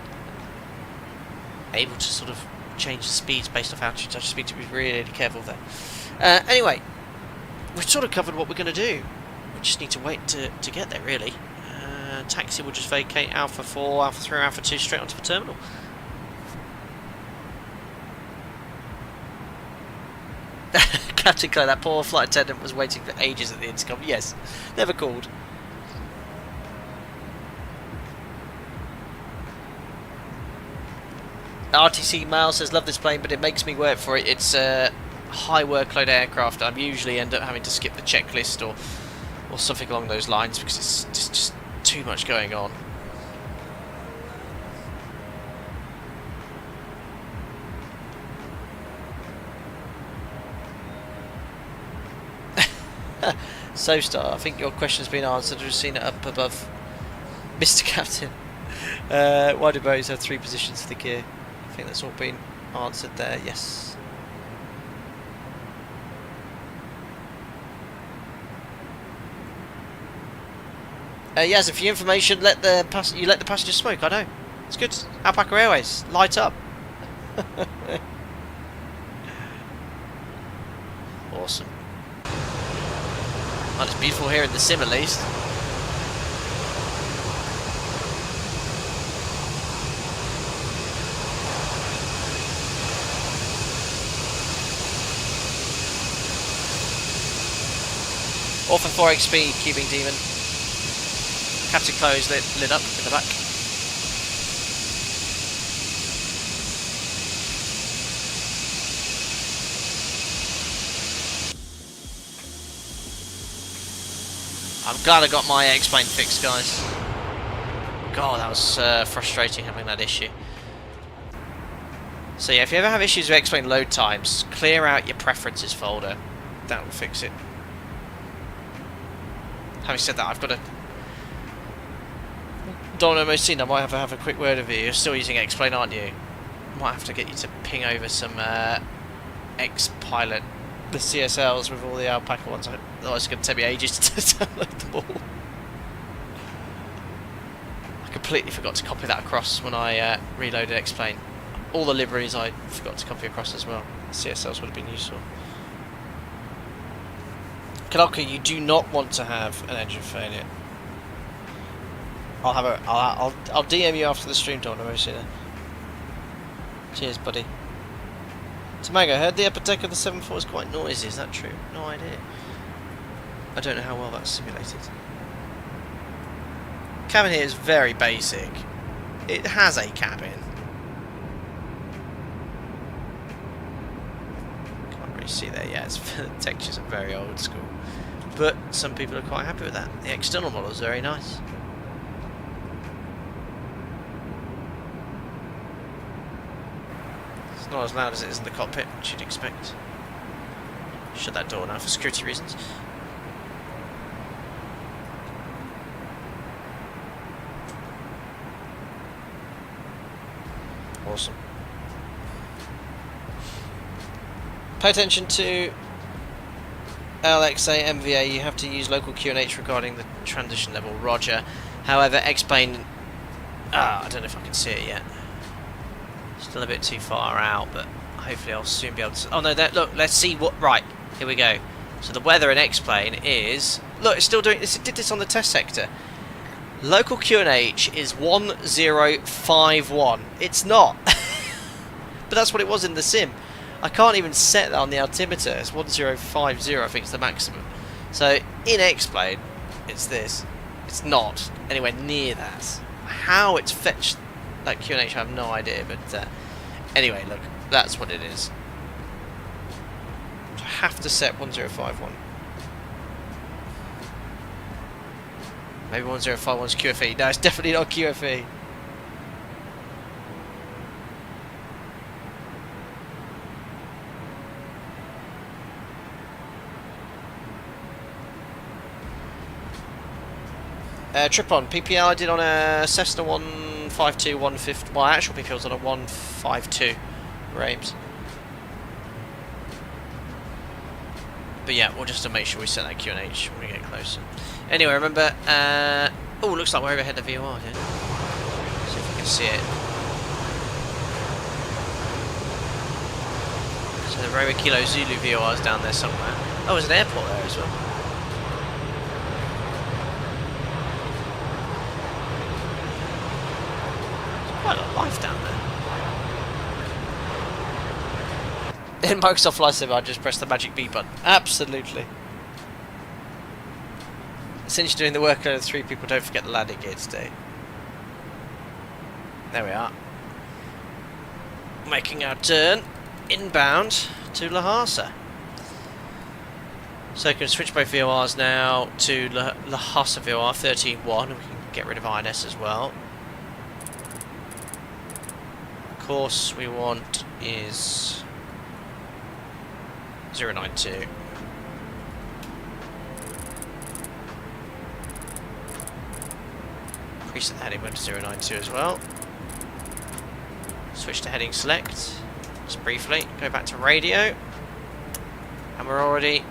able to sort of change the speeds based off altitude. I just need to be really careful there. Anyway, we've sort of covered what we're going to do. We just need to wait to get there, really. Taxi will just vacate Alpha 4, Alpha 3, Alpha 2 straight onto the terminal. Captain Clay, that poor flight attendant was waiting for ages at the intercom. Yes, never called. RTC Mal says, love this plane, but it makes me work for it. It's a high workload aircraft. I usually end up having to skip the checklist or something along those lines because it's just too much going on. So Star, I think your question's been answered. I've seen it up above. Mr. Captain, why do boats have 3 positions for the gear? I think that's all been answered there, yes. Yes, for your information, let the passengers smoke. I know, it's good. Alpaca Airways, light up. Awesome. Well, it's beautiful here in the sim, at least. Orphan 4 XP, Cubing Demon. Captain Close lit up in the back. I'm glad I got my X-plane fixed, guys. God, that was frustrating having that issue. So yeah, if you ever have issues with X-Plane load times, clear out your preferences folder. That will fix it. Having said that, I've got a... Don't almost seen. I might have a quick word with you. You're still using X-Plane, aren't you? Might have to get you to ping over some X-Pilot, the CSLs with all the alpaca ones. Otherwise, it's going to take me ages to download them all. I completely forgot to copy that across when I reloaded X-Plane. All the libraries I forgot to copy across as well. CSLs would have been useful. Kanaka, you do not want to have an engine failure. I'll DM you after the stream, Dawn. Cheers, buddy. Tomago, I heard the upper deck of the 747 is quite noisy. Is that true? No idea. I don't know how well that's simulated. Cabin here is very basic. It has a cabin. Can't really see there yet. The textures are very old school. But some people are quite happy with that. The external model is very nice. It's not as loud as it is in the cockpit, which you'd expect. Shut that door now for security reasons. Awesome. Pay attention to LXA MVA. You have to use local QNH regarding the transition level. Roger. However, X-Plane... I don't know if I can see it yet. Still a bit too far out, but hopefully I'll soon be able to... Oh no, look, let's see what... Right, here we go. So the weather in X-Plane is... Look, it's still doing... It did this on the test sector. Local QNH is 1051. It's not. But that's what it was in the sim. I can't even set that on the altimeter. It's 1050, I think, is the maximum. So in X-Plane, it's this. It's not anywhere near that. How it's fetched that QNH, I have no idea. But anyway, look, that's what it is. I have to set 1051. Maybe 1051's QFE. No, it's definitely not QFE. Trip on PPL I did on a Cessna 152, 150. Well, actual PPL was on a 152 Rames. But yeah, we'll just to make sure we set that QNH when we get closer. Anyway, remember, oh, looks like we're overhead the VOR here. See if we can see it. So the Roma Kilo Zulu VOR is down there somewhere. Oh, there's an airport there as well. There's quite a lot of life down there. In Microsoft Flight Sim, I just press the magic B button. Absolutely. Since you're doing the workload of 3 people, don't forget the landing gear today. There we are. Making our turn inbound to Lhasa. So we can switch both VORs now to Lhasa VOR 13.1. We can get rid of INS as well. Of course, we want is 092. Preset the heading mode to 092 as well. Switch to heading select. Just briefly. Go back to radio. And we're already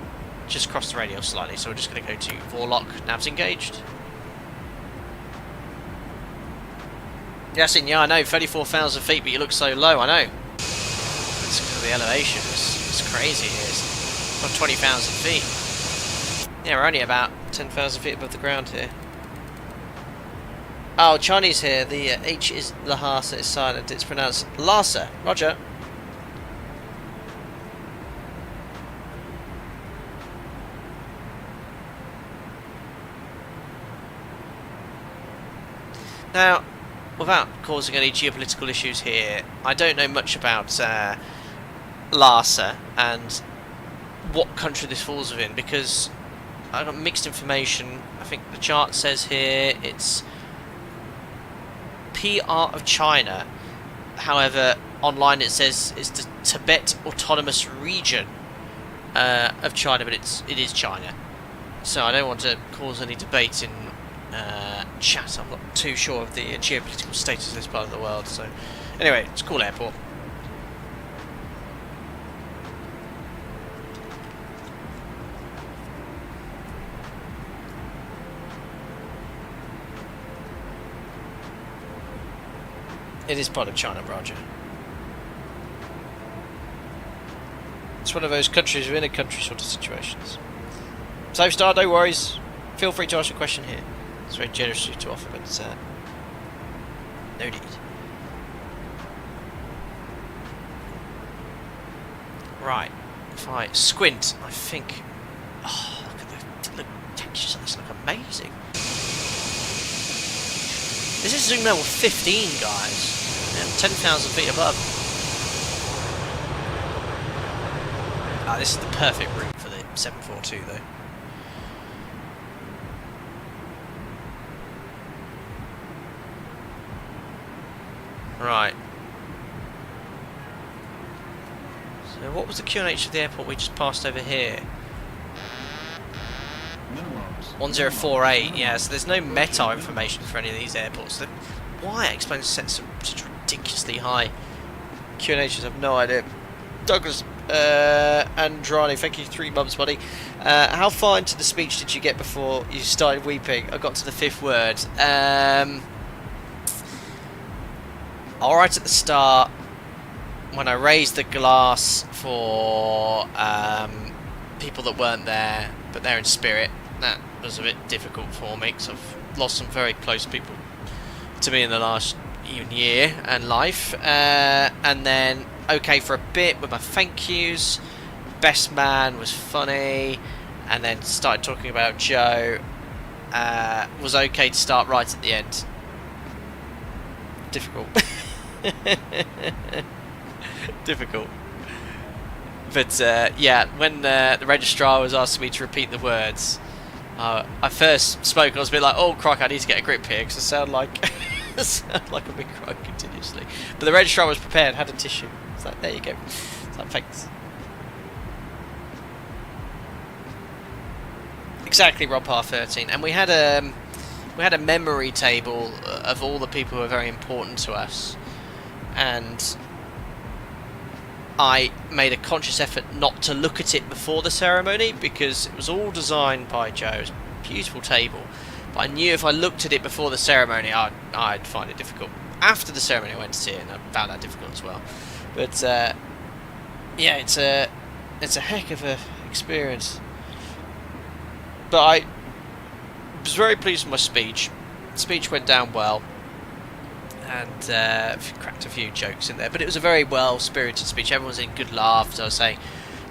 just crossed the radio slightly, so we're just going to go to Vorlock, navs engaged. Yasin, yeah, I know, 34,000 feet, but you look so low, I know. It's because of the elevation. It's crazy. It's not 20,000 feet. Yeah, we're only about 10,000 feet above the ground here. Oh, Chinese here. The H is Lhasa, it's silent. It's pronounced Lhasa. Roger. Now, without causing any geopolitical issues here, I don't know much about Lhasa and what country this falls within, because I got mixed information. I think the chart says here it's PR of China. However, online it says it's the Tibet Autonomous Region of China, but it is China. So I don't want to cause any debate in chat. I'm not too sure of the geopolitical status of this part of the world. So anyway, it's a cool airport. It is part of China, Roger. It's one of those countries within a country sort of situations. So, Star, no worries. Feel free to ask a question here. It's very generous of you to offer, but no need. Right. If I squint, I think. Oh, look at the textures on this. Look amazing. This is zoom level 15, guys. 10,000 feet above. Ah, this is the perfect route for the 742, though. Right. So what was the QNH of the airport we just passed over here? 1048, yeah, so there's no METAR information for any of these airports. So why explains such ridiculously high QNHs? I have no idea. Douglas Andrani, thank you, 3 months, buddy. How far into the speech did you get before you started weeping? I got to the 5th word. Alright at the start, when I raised the glass for people that weren't there, but they're in spirit, that was a bit difficult for me because I've lost some very close people to me in the last even year and life. And then okay for a bit with my thank yous. Best man was funny, and then started talking about Joe. Was okay to start right at the end. Difficult. Difficult. But yeah, when the registrar was asking me to repeat the words, I first spoke and I was a bit like, oh crikey, I need to get a grip here because I sound like I sound like I've been crying continuously. But the registrar was prepared, had a tissue. It's like, there you go. It's like, thanks. Exactly, Rob Par 13. And we had a memory table of all the people who were very important to us, and I made a conscious effort not to look at it before the ceremony because it was all designed by Joe. It was a beautiful table, but I knew if I looked at it before the ceremony, I'd find it difficult. After the ceremony, I went to see it, and I found that difficult as well. But yeah, it's a heck of a experience. But I was very pleased with my speech. The speech went down well, and cracked a few jokes in there, but it was a very well-spirited speech. Everyone was in good laughs. I was saying,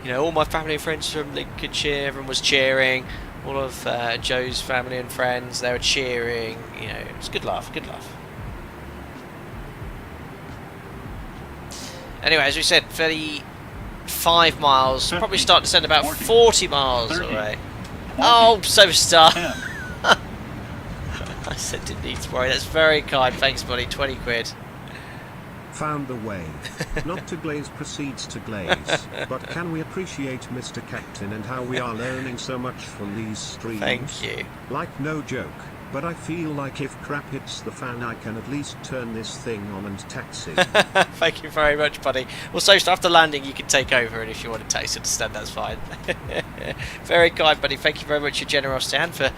you know, all my family and friends from Lincolnshire, everyone was cheering. All of Joe's family and friends, they were cheering. You know, it was a good laugh, good laugh. Anyway, as we said, 35 miles, probably start to send about 40 miles away. Oh, Superstar! I said didn't need to worry. That's very kind. Thanks, buddy. 20 quid. Found the way. Not to glaze proceeds to glaze. But can we appreciate Mr. Captain and how we are learning so much from these streams? Thank you. Like, no joke. But I feel like if crap hits the fan, I can at least turn this thing on and taxi. Thank you very much, buddy. Well, so after landing, you can take over, and if you want to taxi instead, that's fine. Very kind, buddy. Thank you very much for your generosity and for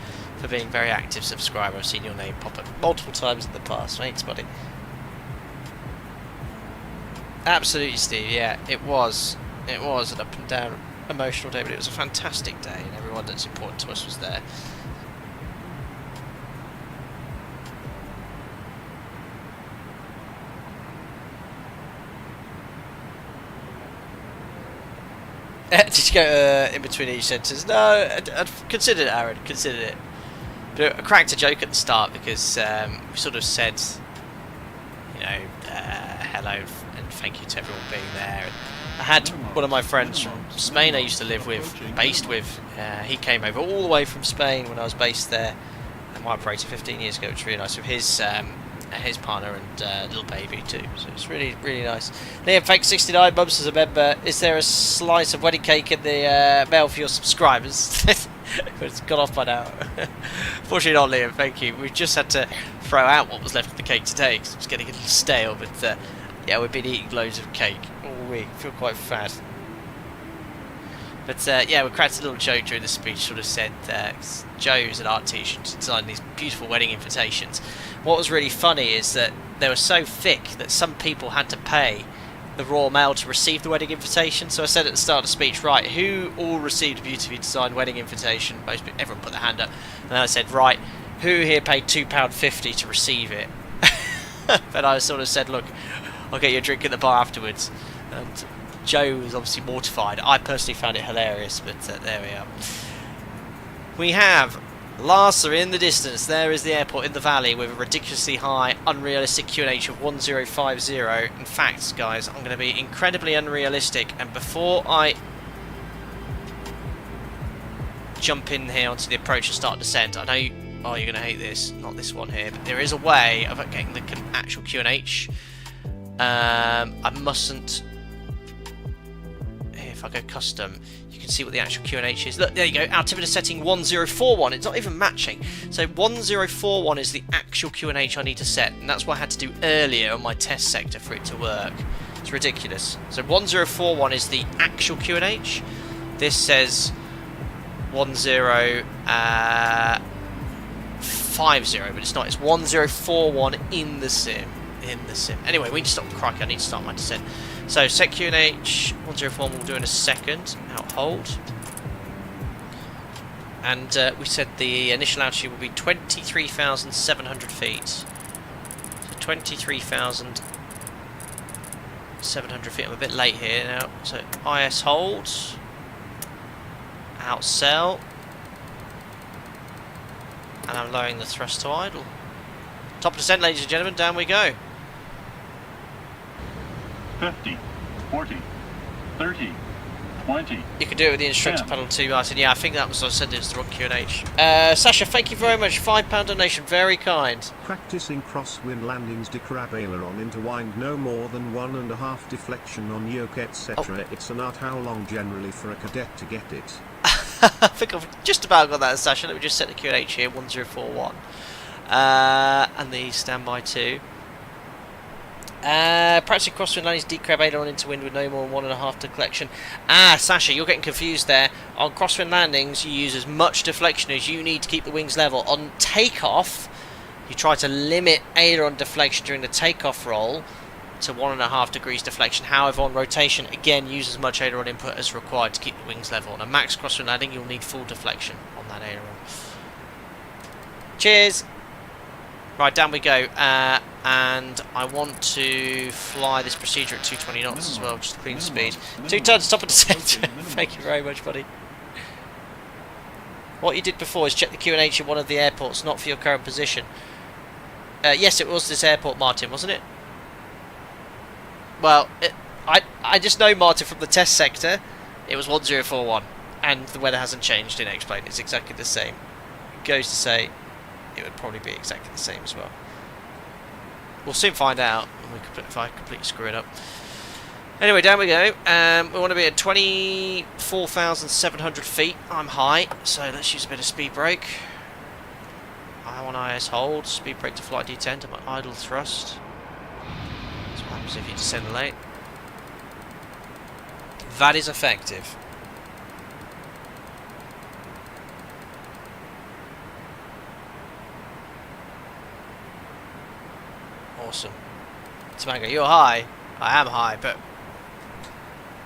being a very active subscriber. I've seen your name pop up multiple times in the past. Thanks, buddy. Absolutely, Steve. Yeah, it was an up and down emotional day, but it was a fantastic day, and everyone that's important to us was there. Did you go in between each sentence? No, I'd considered it, Aaron. Considered it. But I cracked a joke at the start because we sort of said, you know, hello and thank you to everyone being there. And I had one of my friends from Spain I used to live with, based with. He came over all the way from Spain when I was based there. And my operator 15 years ago, which was really nice. With his his partner and little baby too. So it's really, really nice. Liam, thanks 69 months as a member. Is there a slice of wedding cake in the mail for your subscribers? It's gone off by now. Fortunately not, Liam, thank you. We've just had to throw out what was left of the cake today because it was getting a little stale, but yeah, we've been eating loads of cake all week. Feel quite fat. But yeah, we cracked a little joke during the speech, sort of said Joe's an art teacher, designed these beautiful wedding invitations. What was really funny is that they were so thick that some people had to pay the Royal Mail to receive the wedding invitation. So I said at the start of the speech, right, who all received a beautifully designed wedding invitation? Everyone put their hand up. And then I said, right, who here paid £2.50 to receive it? But I sort of said, look, I'll get you a drink at the bar afterwards. And Joe was obviously mortified. I personally found it hilarious, but there we are. We have Lhasa in the distance. There is the airport in the valley with a ridiculously high, unrealistic QNH of 1050. In fact, guys, I'm going to be incredibly unrealistic, and before I jump in here onto the approach and start descent, I know you're going to hate this, not this one here, but there is a way of getting the actual QNH. I mustn't. Here, if I go custom, you can see what the actual QNH is. Look, there you go. Altimeter setting 1041. It's not even matching. So 1041 is the actual QNH I need to set, and that's what I had to do earlier on my test sector for it to work. It's ridiculous. So 1041 is the actual QNH. This says 1050, but it's not. It's 1041 in the sim. Anyway, we need to stop the crikey. I need to start my descent. So set QNH 104 we'll do in a second. Out hold. And we said the initial altitude will be 23,700 feet. So 23,700 feet. I'm a bit late here now. So IS hold. Out cell. And I'm lowering the thrust to idle. Top of descent, ladies and gentlemen. Down we go. 50, 40, 30, 20. You can do it with the instructor panel too, Martin. Yeah, I think that was, I said it was the wrong QNH. Sasha, thank you very much. £5 donation, very kind. Practicing crosswind landings de crab aileron into wind, no more than 1.5 deflection on yoke, etc. It's an art. How long generally for a cadet to get it? I think I've just about got that, Sasha. Let me just set the QNH here, 1041. And the standby 2. Practicing crosswind landings, deep crab aileron into wind with no more than 1.5 deflection. Sasha, you're getting confused there. On crosswind landings, you use as much deflection as you need to keep the wings level. On takeoff, you try to limit aileron deflection during the takeoff roll to 1.5 degrees deflection. However, on rotation, again, use as much aileron input as required to keep the wings level. On a max crosswind landing, you'll need full deflection on that aileron. Cheers! Right, down we go, and I want to fly this procedure at 220 knots as well, just to clean the speed. 2 tons, top of descent. Thank you very much, buddy. What you did before is check the QNH in one of the airports, not for your current position. Yes, it was this airport, Martin, wasn't it? Well, I just know, Martin, from the test sector, it was 1041, and the weather hasn't changed in X-Plane. It's exactly the same. It goes to say it would probably be exactly the same as well. We'll soon find out if I completely screw it up. Anyway, down we go. We want to be at 24,700 feet. I'm high, so let's use a bit of speed brake. I want IS hold, speed brake to flight detent, I'm at idle thrust. That's what happens if you descend late. That is effective. Awesome. Tomago, you're high. I am high, but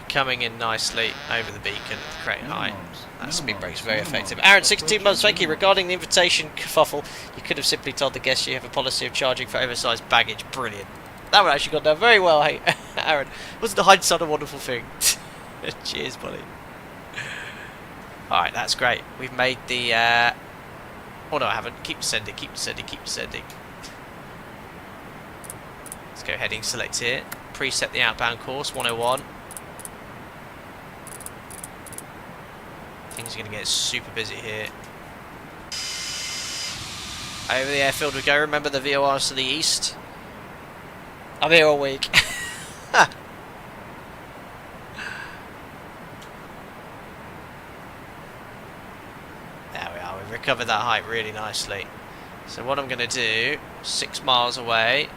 coming in nicely over the beacon, great high. That speed brake's very effective. Aaron, 62 months, thank you. Regarding the invitation kerfuffle, you could have simply told the guests you have a policy of charging for oversized baggage. Brilliant. That one actually got down very well, hey, Aaron. Wasn't the hindsight a wonderful thing? Cheers, buddy. Alright, that's great. We've made the... Oh no, I haven't. Keep descending, keep descending, keep descending. Let's go heading select here. Preset the outbound course, 101. Things are going to get super busy here. Over the airfield we go. Remember the VORs to the east. I'm here all week. There we are. We've recovered that height really nicely. So what I'm going to do, 6 miles away,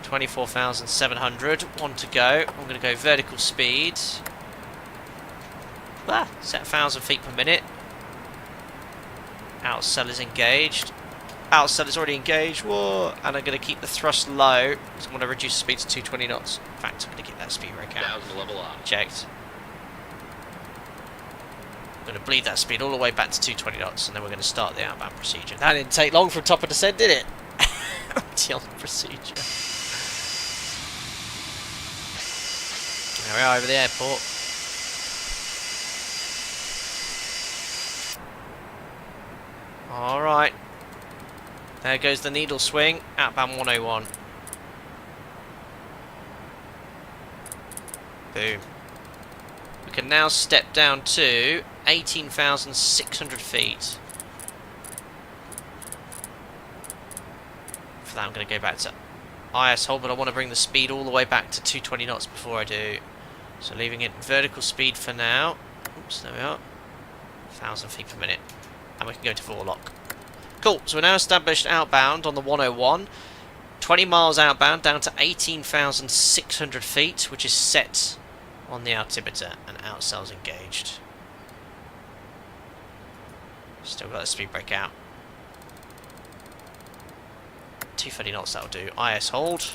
24,700, 1 to go. I'm going to go vertical speed. Set 1,000 feet per minute. Outcell is engaged. Outcell is already engaged. Whoa! And I'm going to keep the thrust low. So I'm going to reduce the speed to 220 knots. In fact, I'm going to get that speed brake out. 1,000 level up. Checked. I'm going to bleed that speed all the way back to 220 knots, and then we're going to start the outbound procedure. That didn't take long from top of descent, did it? The procedure. There we are over the airport. Alright. There goes the needle swing. Outbound 101. Boom. We can now step down to 18,600 feet. For that I'm going to go back to IS hold, but I want to bring the speed all the way back to 220 knots before I do. So leaving it vertical speed for now. Oops, there we are. 1,000 feet per minute. And we can go to forelock. Cool, so we're now established outbound on the 101. 20 miles outbound down to 18,600 feet, which is set on the altimeter, and outcell's engaged. Still got the speed brake out. 230 knots, that'll do. IS hold.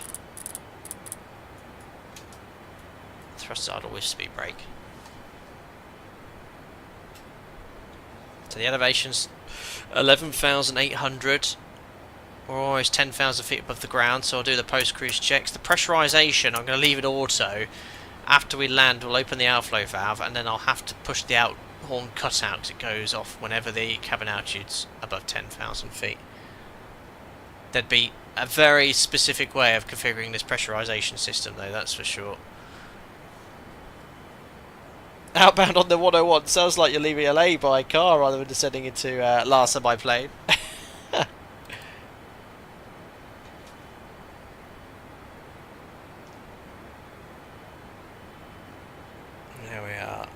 Thrust idle with speed brake. So the elevation's 11,800. We're almost 10,000 feet above the ground, so I'll do the post-cruise checks. The pressurisation, I'm going to leave it auto. After we land, we'll open the outflow valve, and then I'll have to push the out horn cutout because it goes off whenever the cabin altitude's above 10,000 feet. There'd be a very specific way of configuring this pressurisation system, though, that's for sure. Outbound on the 101, sounds like you're leaving LA by car rather than descending into Lhasa by plane. There we are.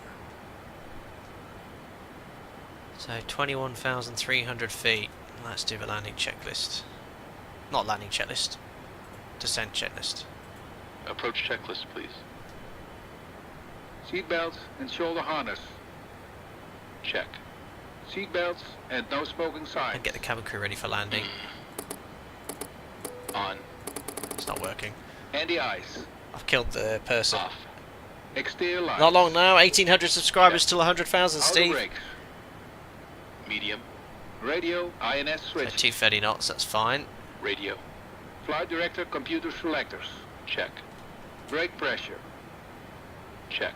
So 21,300 feet. Let's do the landing checklist. Not landing checklist. Descent checklist. Approach checklist, please. Seatbelts and shoulder harness. Check. Seatbelts and no smoking signs. And get the cabin crew ready for landing. On. It's not working. Anti ice. I've killed the person. Off. Exterior lights. Not long now. 1,800 subscribers till 100,000, Outer Steve. brakes. Medium. Radio INS So switch. 230 knots, that's fine. Radio. Flight director computer selectors. Check. Brake pressure. Check.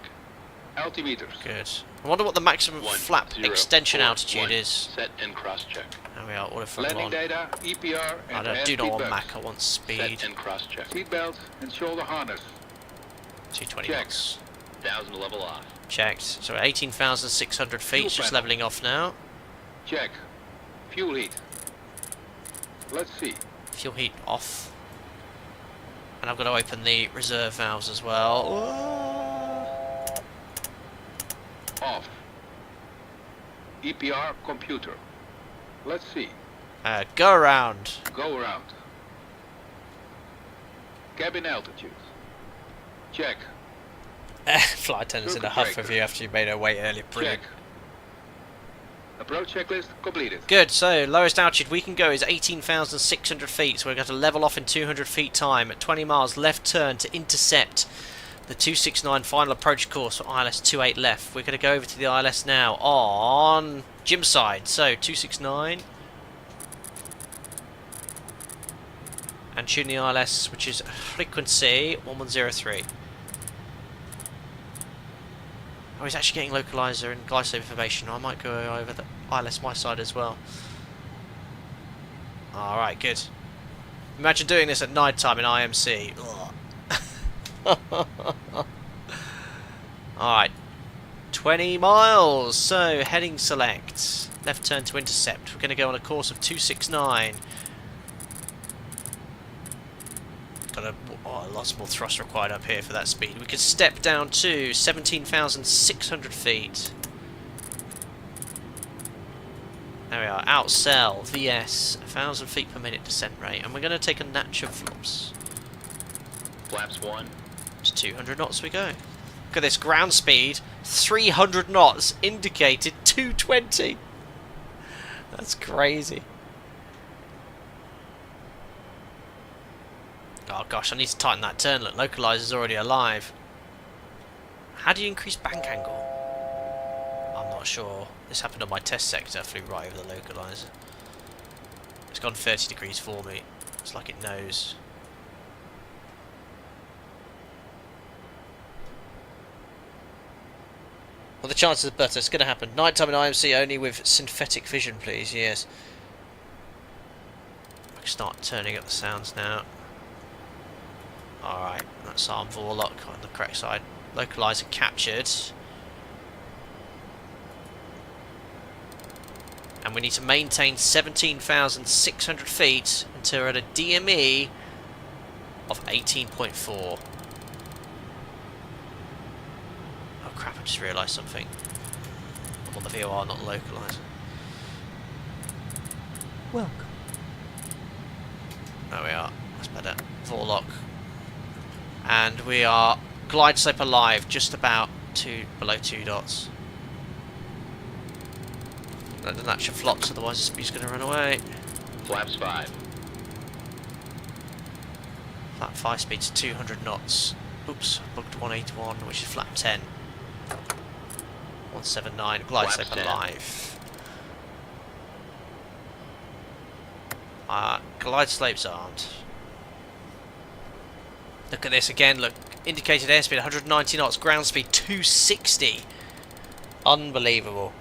Altimeters. Good. I wonder what the maximum 1, flap 0, extension 4, altitude 1. is. Set and cross check. There we are, auto front Landing on. data, EPR and I do not want bugs. Mac, I want speed. Set and cross check. Seatbelts and shoulder harness. 220 Check. knots. 1,000 level off. Checked. So 18,600 feet, Fuel it's just panel. levelling off now. Check. Fuel heat. Let's see. Fuel heat off. And I've got to open the reserve valves as well. Off. EPR computer. Let's see. Go around. Go around. Cabin altitude. Check. Flight attendant's in a Circuit huff breaker. of you after you made her wait earlier. Brilliant. Check. Approach checklist completed. Good, so lowest altitude we can go is 18,600 feet, so we're going to level off in 200 feet time. At 20 miles, left turn to intercept the 269 final approach course for ILS 28 left. We're going to go over to the ILS now on Jim's side. So 269 and tune the ILS, which is frequency 1103. Oh, he's actually getting localizer and glide slope information. I might go over the ILS my side as well. Alright, good. Imagine doing this at night time in IMC. Alright. 20 miles. So, heading select. Left turn to intercept. We're going to go on a course of 269. Got lots more thrust required up here for that speed. We could step down to 17,600 feet. There we are. Outsell VS 1,000 feet per minute descent rate, and we're going to take a natural flops. Flaps 1. To 200 knots we go. Look at this ground speed, 300 knots, indicated 220. That's crazy. Oh gosh, I need to tighten that turn. Look, localizer's already alive. How do you increase bank angle? I'm not sure. This happened on my test sector. I flew right over the localizer. It's gone 30 degrees for me. It's like it knows. Well, the chances are better. It's going to happen. Nighttime in IMC only with synthetic vision, please. Yes. I can start turning up the sounds now. Alright, that's arm Vorlock on the correct side. Localizer captured. And we need to maintain 17,600 feet until we're at a DME of 18.4. Oh crap, I just realised something. I'm on the VOR, not the localizer. Welcome. There we are, that's better. Vorlock. And we are glide slope alive, just about below 2 dots. Let the natural flops, otherwise the speed's going to run away. Flaps 5. Flap 5 speed's 200 knots. Oops, booked 181, which is flap 10. 179, glide Flaps slope 10. alive. Glide slopes aren't. Look at this again, look. Indicated airspeed 190 knots, ground speed 260. Unbelievable.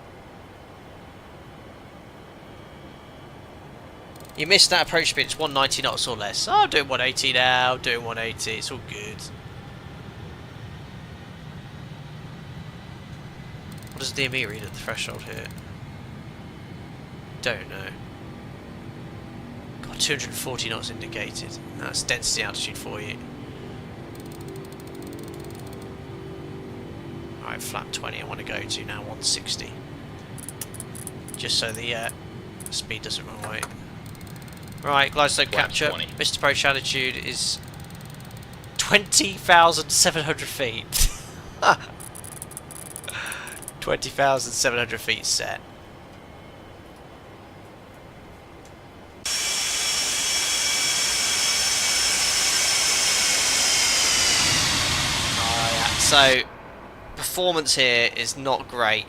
You missed that approach speed, it's 190 knots or less. Oh, I'm doing 180 now, doing 180, it's all good. What does DME read at the threshold here? Don't know. God, 240 knots indicated. That's density altitude for you. Alright, flap 20 I want to go to now, 160. Just so the speed doesn't run away. Right, glide slope capture. 20. Missed approach altitude is 20,700 feet. 20,700 feet set. So, performance here is not great.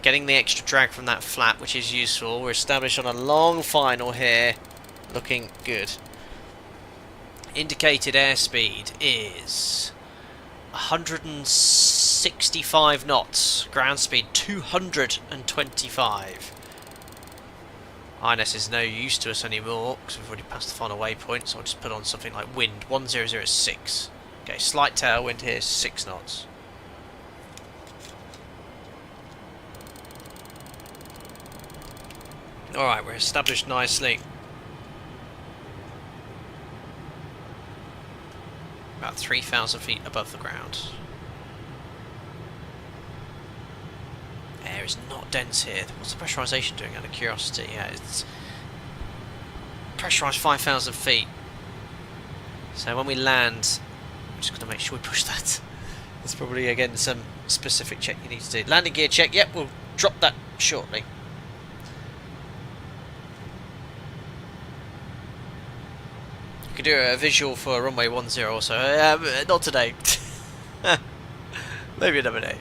Getting the extra drag from that flap, which is useful. We're established on a long final here. Looking good. Indicated airspeed is 165 knots. Ground speed 225. INS is no use to us anymore because we've already passed the final waypoint, so I'll just put on something like wind 1006. Okay, slight tailwind here, 6 knots. Alright, we're established nicely. About 3,000 feet above the ground. Air is not dense here. What's the pressurisation doing out of curiosity? Yeah, it's pressurised 5,000 feet. So when we land, I'm just going to make sure we push that. There's probably, again, some specific check you need to do. Landing gear check, yep, we'll drop that shortly. You could do a visual for runway 10 or so. Not today. Maybe another day.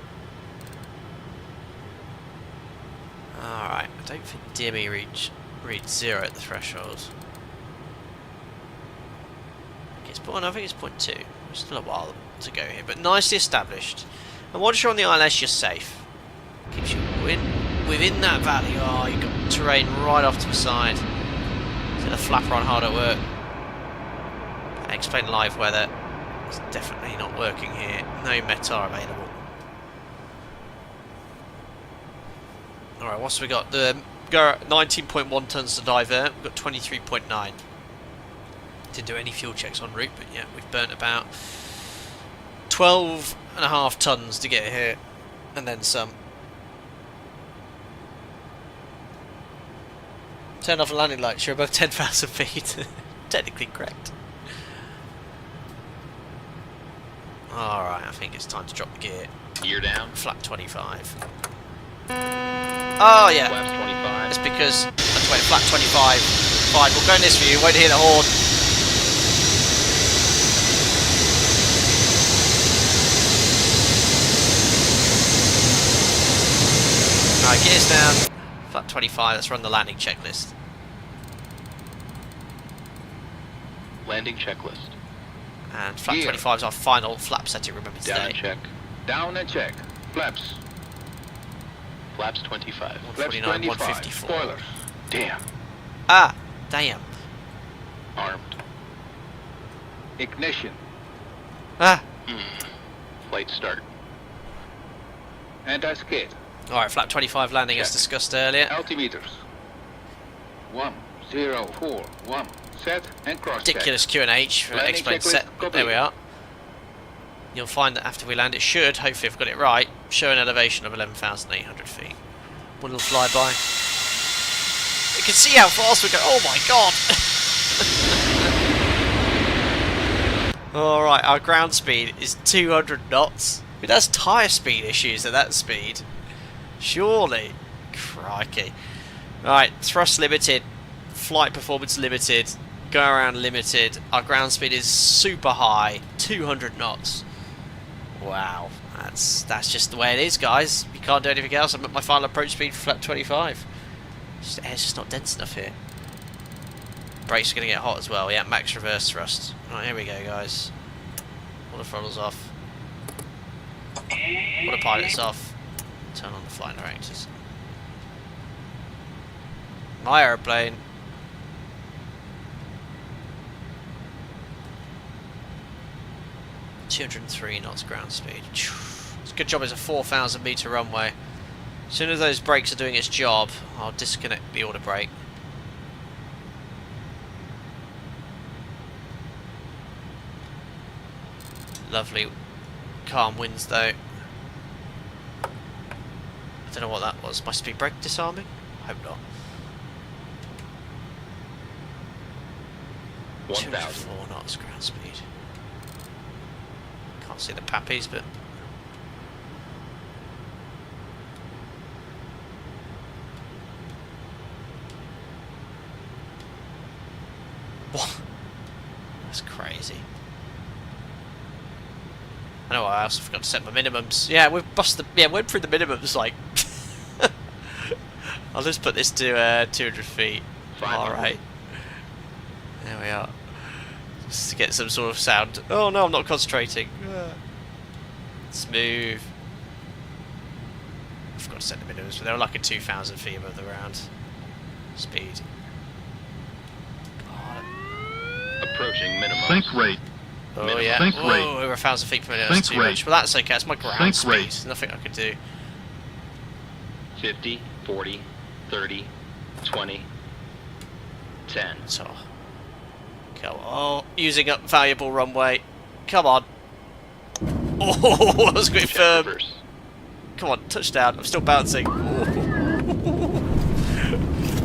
Alright, I don't think DME reads 0 at the threshold. I think it's 0.2. Still a while to go here, but nicely established. And once you're on the ILS, you're safe. Keeps you within that valley. Oh, you've got terrain right off to the side. So the flapper on hard at work. Explain live weather. It's definitely not working here. No METAR available. Alright, what's we got? The 19.1 tons to divert. We've got 23.9. Didn't do any fuel checks en route, but yeah, we've burnt about 12.5 tons to get here, and then some. Turn off the landing lights, you're above 10,000 feet. Technically correct. Alright, I think it's time to drop the gear. Gear down. Flat 25. Oh yeah. Flaps 25. It's because that's wait, flat 25. Fine, we'll go in this view, won't hear the horn. Alright, gears down. Flat 25, let's run the landing checklist. Landing checklist. And flat Gear. 25 is our final flap setting, remember Down and today. check. Down and check. Flaps. Flaps 25. Flaps 149, 25. 154. Spoilers. Damn. Ah, damn. Armed. Ignition. Ah. Flight start. Anti-skid. Alright, flap 25 landing as Check. discussed earlier. Altimeters. 1041. Set and cross Ridiculous QNH for Landing explain checklist set. complete. There we are. You'll find that after we land it should, hopefully I've got it right, show an elevation of 11,800 feet. One little flyby. You can see how fast we go. Oh my god! Alright, our ground speed is 200 knots. I mean, that's tyre speed issues at that speed. Surely. Crikey. Right, thrust limited, flight performance limited, go around limited. Our ground speed is super high, 200 knots. Wow, that's just the way it is, guys. You can't do anything else. I'm at my final approach speed for flat 25. The air's just not dense enough here. Brakes are going to get hot as well. Yeah, max reverse thrust. Right, here we go, guys. All the throttles off. All the pilots off. Turn on the flight directors. My aeroplane. .203 knots ground speed. It's a good job it's a 4,000 metre runway. As soon as those brakes are doing its job, I'll disconnect the auto brake. Lovely calm winds though. I don't know what that was. My speed brake disarming? I hope not. 1,000. 204 knots ground speed. Can't see the pappies, but what? That's crazy. I know I also forgot to set my minimums. Yeah, we've busted. Yeah, went through the minimums. Like, I'll just put this to 200 feet. All right. There we are. Just to get some sort of sound. Oh no, I'm not concentrating. Smooth. I forgot to set the minimums, but they were like at 2,000 feet above the ground. Speed. Approaching minimum. Think rate. Oh Minimum. yeah. Think Whoa, rate. over 1,000 feet per minute. Think That's too rate. much. But that's okay. It's my ground Think speed. rate. There's nothing I could do. 50, 40, 30, 20, 10. So, come on. Oh, using up valuable runway. Come on. Oh, that was quite Check firm. reverse. Come on, touchdown. I'm still bouncing.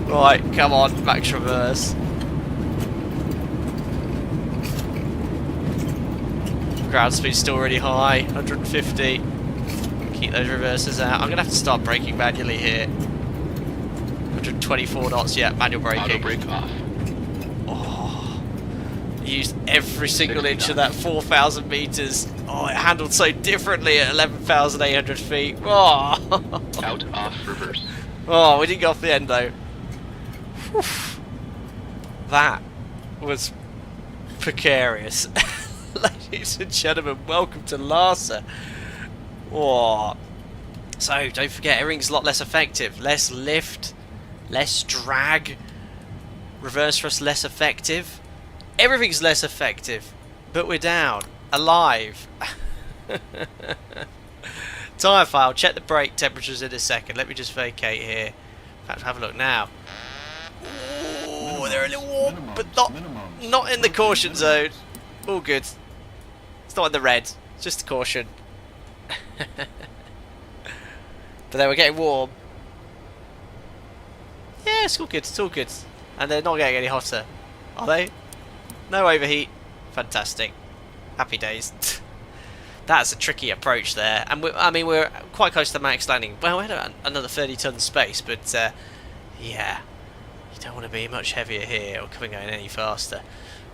Right, come on, max reverse. Ground speed's still really high, 150. Keep those reverses out. I'm gonna have to start braking manually here. 124 knots, yeah, manual Auto braking. brake off. Oh, used every single 60 inch of knots. that 4,000 meters. Oh, it handled so differently at 11,800 feet. Oh. Out, off, reverse. Oh, we didn't go off the end though. Whew. That was precarious. Ladies and gentlemen, welcome to Lhasa. Oh. So, don't forget, everything's a lot less effective. Less lift, less drag, reverse thrust less effective. Everything's less effective, but we're down, alive. Tyre file. Check the brake temperatures in a second. Let me just vacate here. In fact, have a look now. Oh, they're a little warm, but not in the caution zone. All good. It's not in the red. It's just a caution. But they were getting warm. Yeah, it's all good. It's all good. And they're not getting any hotter, are they? No overheat. Fantastic. Happy days. That's a tricky approach there. And we're quite close to the max landing. Well, we had another 30 ton space, but yeah, you don't want to be much heavier here or coming going any faster.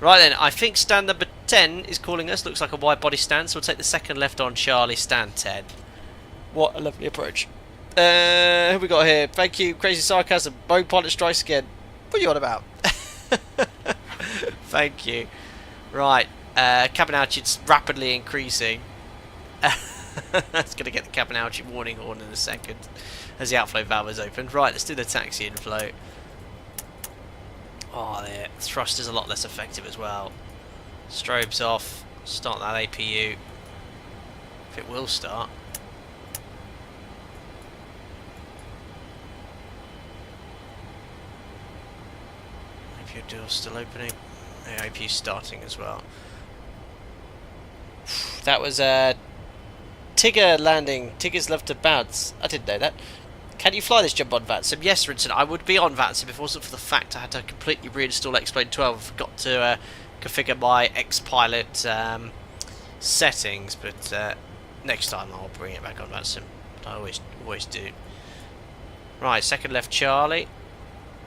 Right then, I think stand number 10 is calling us. Looks like a wide body stand, so we'll take the second left on Charlie, stand 10. What a lovely approach. Who have we got here? Thank you, Crazy Sarcasm. Bow pilot strikes again. What are you on about? Thank you. Right, cabin altitude's rapidly increasing. That's going to get the cabin altitude warning horn in a second as the outflow valve is opened. Right, let's do the taxi inflow. Oh, the thrust is a lot less effective as well. Strobes off. Start that APU. If it will start. APU door's still opening. The APU starting as well. That was Tigger landing. Tiggers love to bounce. I didn't know that. Can you fly this jump on VATSIM? Yes, Rinson, I would be on VATSIM if it wasn't for the fact I had to completely reinstall X-Plane 12. I forgot to configure my X-Pilot settings, but next time I'll bring it back on VATSIM. I always do. Right, second left Charlie.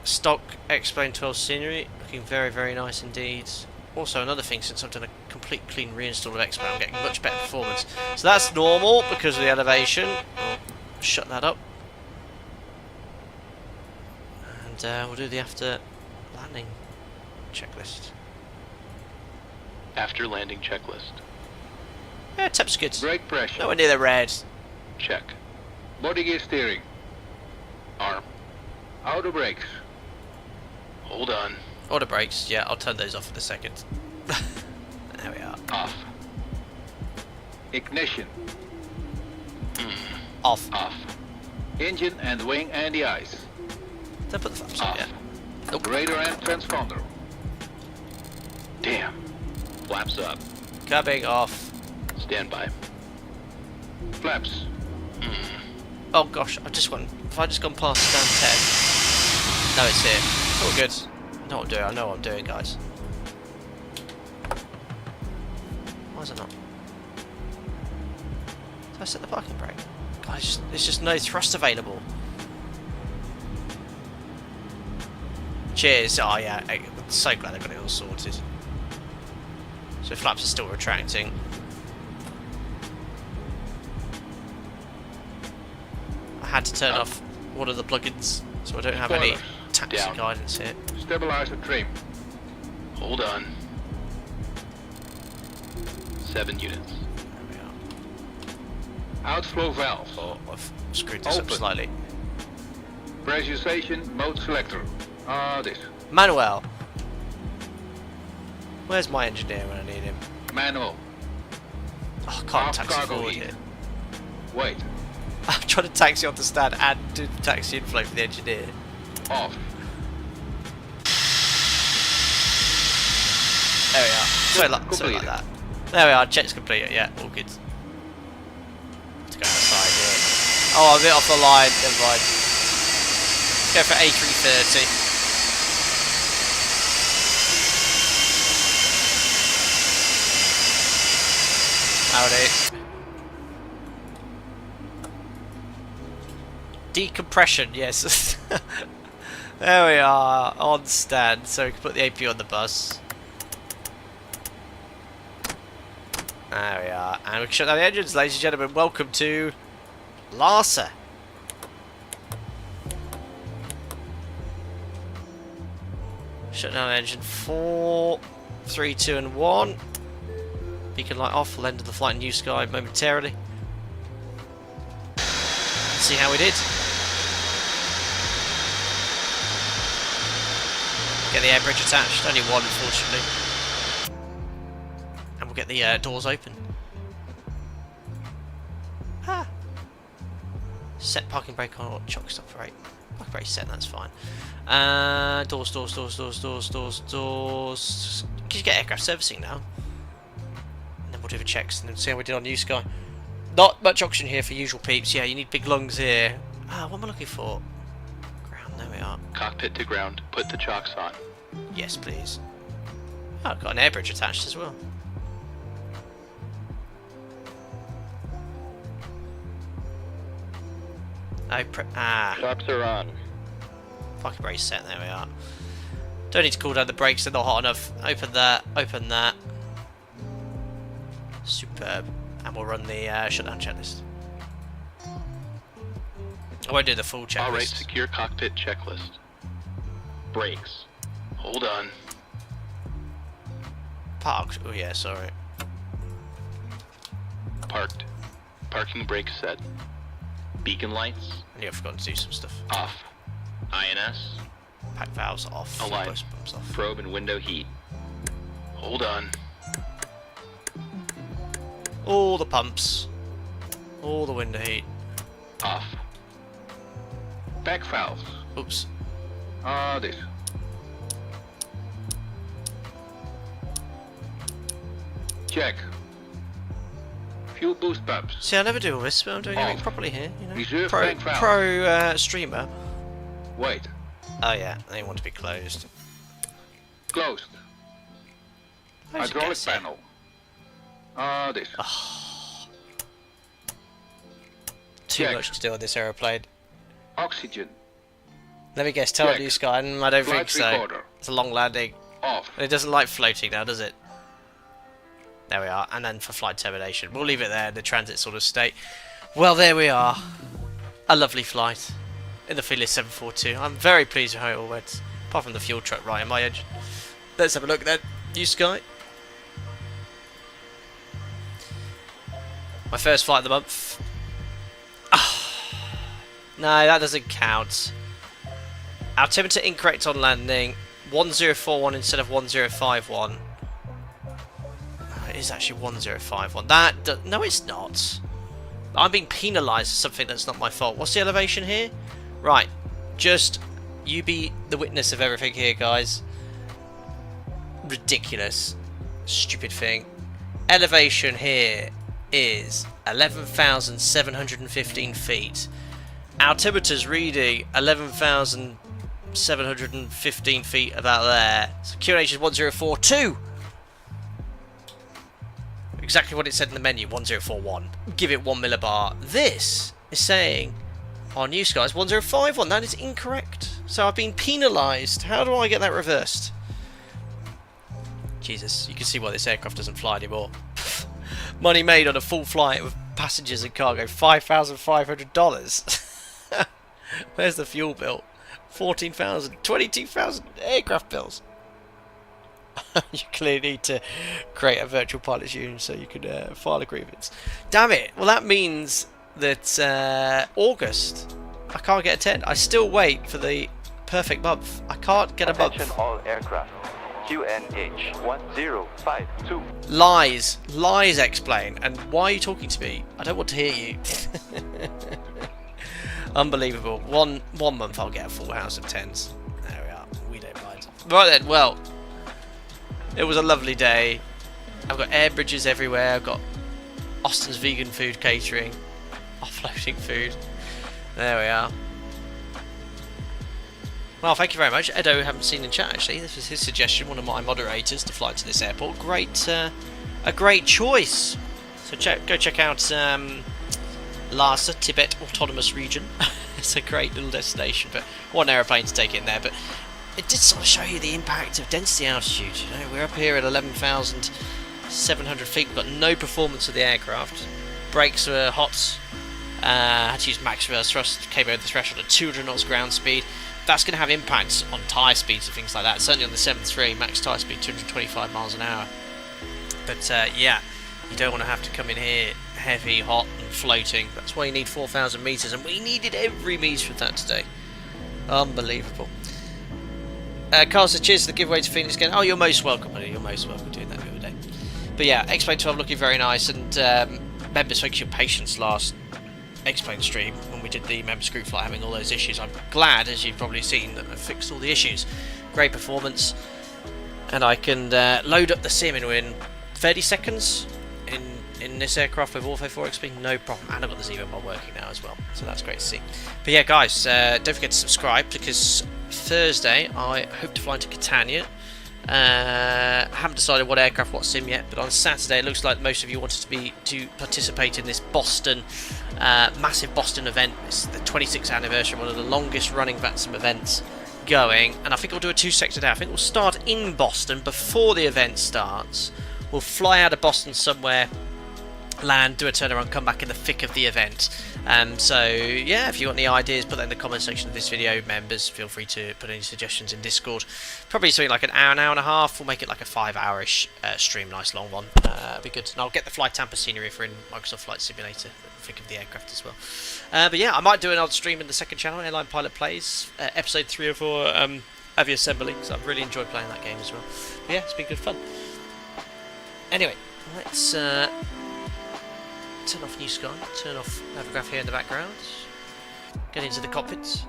Stock X-Plane 12 scenery. Looking very, very nice indeed. Also, another thing, since I've done a complete clean reinstall of X-Plane, I'm getting much better performance. So that's normal because of the elevation. I'll shut that up. And we'll do the after landing checklist. After landing checklist. Yeah, temps good. Brake pressure. Nowhere near the red. Check. Body gear steering. Arm. Auto brakes. Hold on. Auto brakes, yeah, I'll turn those off in a second. There we are. Off. Ignition. Off. Off. Engine and wing anti-ice. Don't put the flaps on Off. yet. Nope. Radar and transponder. Damn. Flaps up. Curbing off. Stand by. Flaps. Oh gosh, Have I just gone past stand 10? No, it's here. All good. I know what I'm doing. I know what I'm doing, guys. Why is it not? Did I set the parking brake? Guys, there's just no thrust available. Cheers. Oh yeah, I'm so glad I got it all sorted. So flaps are still retracting. I had to turn off one of the plugins, so I don't have any taxi Down. guidance here. Stabilizer trim. Hold on. 7 units. There we are. Outflow valve. Oh, I've screwed this up Open. slightly. Pressurization mode selector. This. Manuel. Where's my engineer when I need him? Manual. Oh, I can't Half taxi cargo forward heat. here. Wait. I'm trying to taxi off the stand and do the taxi inflow for the engineer. Off. There we are. Something like that. There we are. Check's completed. Yeah, all good. Let's go outside here. Oh, I'm a bit off the line. Never mind. Let's go for A330. Howdy. Decompression, yes. There we are, on stand, so we can put the AP on the bus. There we are, and we can shut down the engines, ladies and gentlemen. Welcome to Lhasa. Shut down engine 4, 3, 2 and 1. Beacon light off, we'll end the flight in New Sky momentarily. Let's see how we did. Get the air bridge attached, only one unfortunately. And we'll get the doors open. Ah, Set parking brake on or chock stop right. Parking brake set, that's fine. Doors. Can you get aircraft servicing now? And then we'll do the checks and then see how we did on New Sky. Not much oxygen here for usual peeps. Yeah, you need big lungs here. What am I looking for? Ground, there we are. Cockpit to ground. Put the chocks on. Yes, please. Oh, I've got an air bridge attached as well. Chocks are on. Fucking brake set, there we are. Don't need to cool down the brakes, they're not hot enough. Open that, open that. Superb. And we'll run the shutdown checklist. I won't do the full checklist. Alright, secure cockpit checklist. Brakes. Hold on. Parked. Oh yeah, sorry. Parked. Parking brake set. Beacon lights. Yeah, I've forgotten to do some stuff. Off. INS. Pack valves off. Aligned. Boost pumps off. Probe and window heat. Hold on. All the pumps. All the window heat. Off. Back valves. Oops. This. Check. Fuel boost pumps. See, I never do all this, but I'm doing everything Off. properly here. You know? Reserve bank valve. Pro streamer. Wait. Oh yeah, they want to be closed. Closed. Where's the Hydraulic gas here? panel. This. Too Check. much to do on this aeroplane. Oxygen. Let me guess, tell Check. you, Sky. I don't Flight think so. recorder. It's a long landing. Off. And it doesn't like floating now, does it? There we are. And then for flight termination, we'll leave it there in the transit sort of state. Well, there we are. A lovely flight in the Felis 742. I'm very pleased with how it all went. Apart from the fuel truck right in my engine. Let's have a look then. You, Sky. My first flight of the month. No, that doesn't count. Altimeter incorrect on landing. 1041 instead of 1051. It is actually 1051. No, it's not. I'm being penalised for something that's not my fault. What's the elevation here? Right. Just you be the witness of everything here, guys. Ridiculous. Stupid thing. Elevation here is 11,715 feet. Altimeter's reading 11,715 feet about there. So QNH is 1042. Exactly what it said in the menu, 1041. Give it 1 millibar. This is saying on New Skies 1051. That is incorrect. So I've been penalised. How do I get that reversed? Jesus, you can see why this aircraft doesn't fly anymore. Money made on a full flight with passengers and cargo, $5,500. Where's the fuel bill? 14,000, 22,000 aircraft bills. You clearly need to create a virtual pilots union so you can file a grievance. Damn it! Well, that means that August, I can't get a 10. I still wait for the perfect month. I can't get a month. Attention all aircraft. QNH 1052. Lies, explain. And why are you talking to me? I don't want to hear you. Unbelievable. One month I'll get a full house of 10s. There we are. We don't mind. Right then, well, it was a lovely day. I've got air bridges everywhere. I've got Austin's vegan food catering, offloading food. There we are. Well, thank you very much. Edo, haven't seen in chat actually. This was his suggestion, one of my moderators, to fly to this airport. A great choice. So go check out Lhasa, Tibet Autonomous Region. It's a great little destination, but one aeroplane to take it in there. But it did sort of show you the impact of density altitude. You know, we're up here at 11,700 feet. We've got no performance of the aircraft. Brakes were hot. Had to use max reverse thrust. Came over the threshold at 200 knots ground speed. That's going to have impacts on tyre speeds and things like that. Certainly on the 7.3, max tyre speed 225 miles an hour. But yeah, you don't want to have to come in here heavy, hot and floating. That's why you need 4,000 metres, and we needed every metre of that today. Unbelievable. Carl says, cheers to the giveaway to Phoenix again. Oh, you're most welcome, buddy. You're most welcome doing that the other day. But yeah, X-Plane 12 looking very nice, and members, thanks for your patience last X-Plane stream when we did the members group flight having all those issues. I'm glad, as you've probably seen, that I've fixed all the issues. Great performance, and I can load up the sim in 30 seconds in this aircraft with Ortho 4 XP, no problem. And I've got the Zero mod working now as well, so that's great to see. But yeah, guys, don't forget to subscribe, because Thursday I hope to fly into Catania. I haven't decided what aircraft, what sim yet, but on Saturday it looks like most of you wanted to participate in this Boston, massive Boston event. It's the 26th anniversary, one of the longest running VATSIM events going, and I think we'll do a two-sector day. I think we'll start in Boston before the event starts. We'll fly out of Boston somewhere, land, do a turnaround, come back in the thick of the event. So yeah, if you want any ideas, put that in the comment section of this video. Members, feel free to put any suggestions in Discord. Probably something like an hour and a half. We'll make it like a 5-hour-ish stream, nice long one. Be good. And I'll get the flight Tampa scenery for in Microsoft Flight Simulator, thick of the aircraft as well. But yeah, I might do another stream in the second channel, Airline Pilot Plays, episode 3 or 4, Avia Assembly, because I've really enjoyed playing that game as well. But yeah, it's been good fun. Anyway, let's turn off New Sky, turn off Navigaph here in the background, get into the cockpits.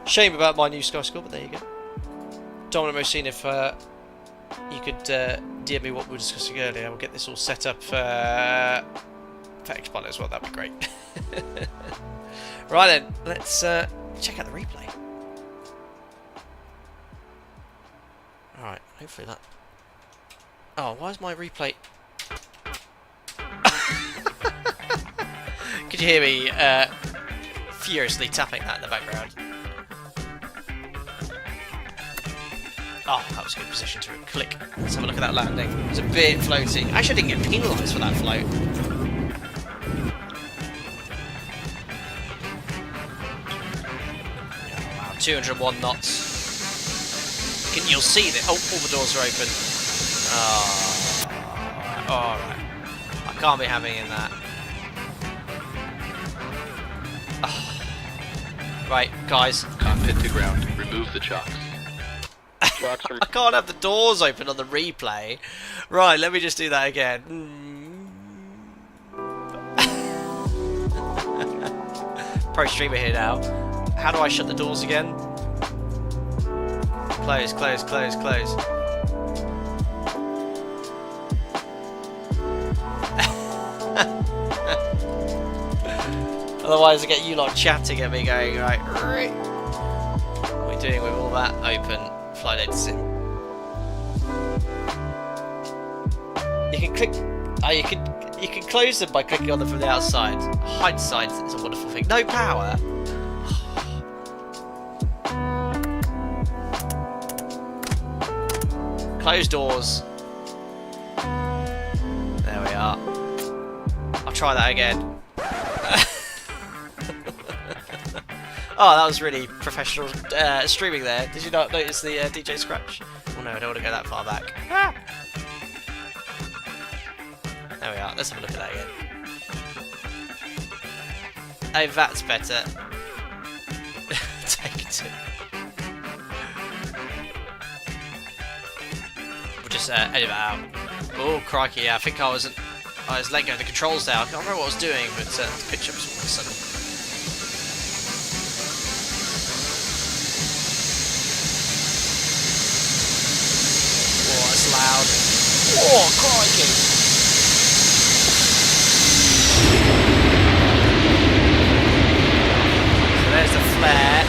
Shame about my New Sky score, but there you go. Dominic Mosine, if you could DM me what we were discussing earlier, we'll get this all set up for X-Pilot as well, that'd be great. Right then, let's check out the replay. Alright, hopefully that... Oh, why is my replay... Could you hear me furiously tapping that in the background? Oh, that was a good position to click. Let's have a look at that landing. It was a bit floaty. Actually, I didn't get penalised for that float. Oh, wow, 201 knots. You'll see that. Oh, all the doors are open. Oh, alright. I can't be having in that. Oh. Right, guys. Cockpit to ground. Remove the chocks. I can't have the doors open on the replay. Right, let me just do that again. Pro streamer here now. How do I shut the doors again? Close, close, close, close. Otherwise I get you lot chatting at me going, right, what are we doing with all that open? Flight data sim. You can click, you can close them by clicking on them from the outside. Hindsight is a wonderful thing. No power. Close doors. There we are. I'll try that again. Oh, that was really professional streaming there. Did you not notice the DJ scratch? Oh no, I don't want to go that far back. Ah! There we are. Let's have a look at that again. Oh, that's better. Take 2. We'll just edit that out. Oh, crikey, yeah, I think I was letting go of the controls there. I can't remember what I was doing, but the picture was all of a sudden. Oh, that's loud. Oh, crikey! So there's the flare.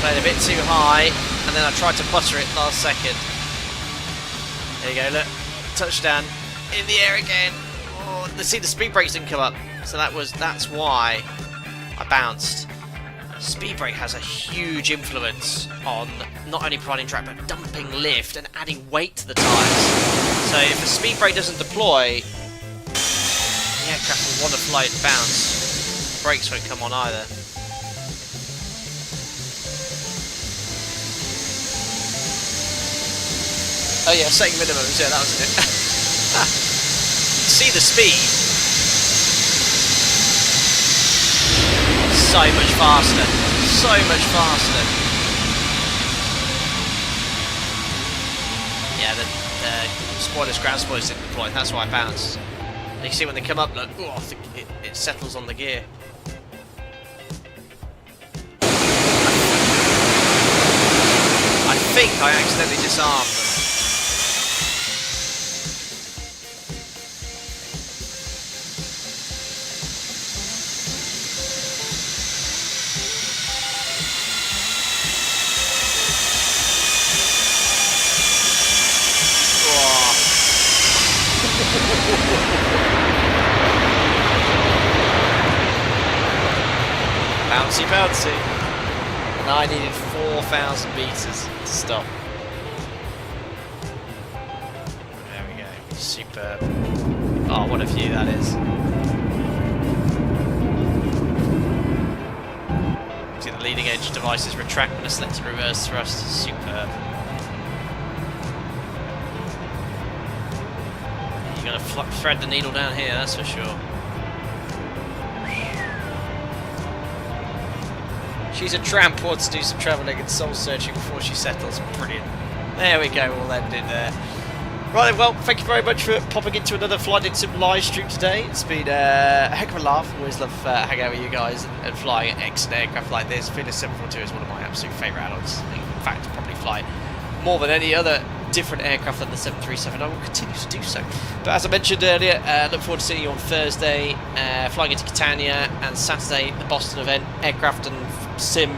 Played a bit too high, and then I tried to butter it last second. There you go, look. Touchdown. In the air again. Oh, see, the speed brakes didn't come up. So that's why I bounced. Speed brake has a huge influence on not only providing drag, but dumping lift and adding weight to the tyres. So if the speed brake doesn't deploy, the aircraft will want to fly and bounce. Brakes won't come on either. Oh yeah, setting minimums, yeah, that was it. See the speed. So much faster. So much faster. Yeah, the spoilers, ground spoilers didn't deploy, that's why I bounced. And you can see when they come up, look, oh, it settles on the gear. think I accidentally disarmed them. Bouncy, bouncy. And I needed 4,000 meters to stop. There we go. Superb. Oh, what a view that is. See the leading edge devices retract when I select reverse thrust. Superb. You're going to thread the needle down here, that's for sure. She's a tramp, wants to do some travelling and soul searching before she settles. Brilliant. There we go, we'll end it there. Right then, well, thank you very much for popping into another Flight Sim live stream today. It's been a heck of a laugh. Always love hanging out with you guys and flying excellent aircraft like this. Felis 742 is one of my absolute favourite add-ons. In fact, I probably fly more than any other different aircraft than the 737. I will continue to do so. But as I mentioned earlier, look forward to seeing you on Thursday, flying into Catania, and Saturday, the Boston event. Aircraft and sim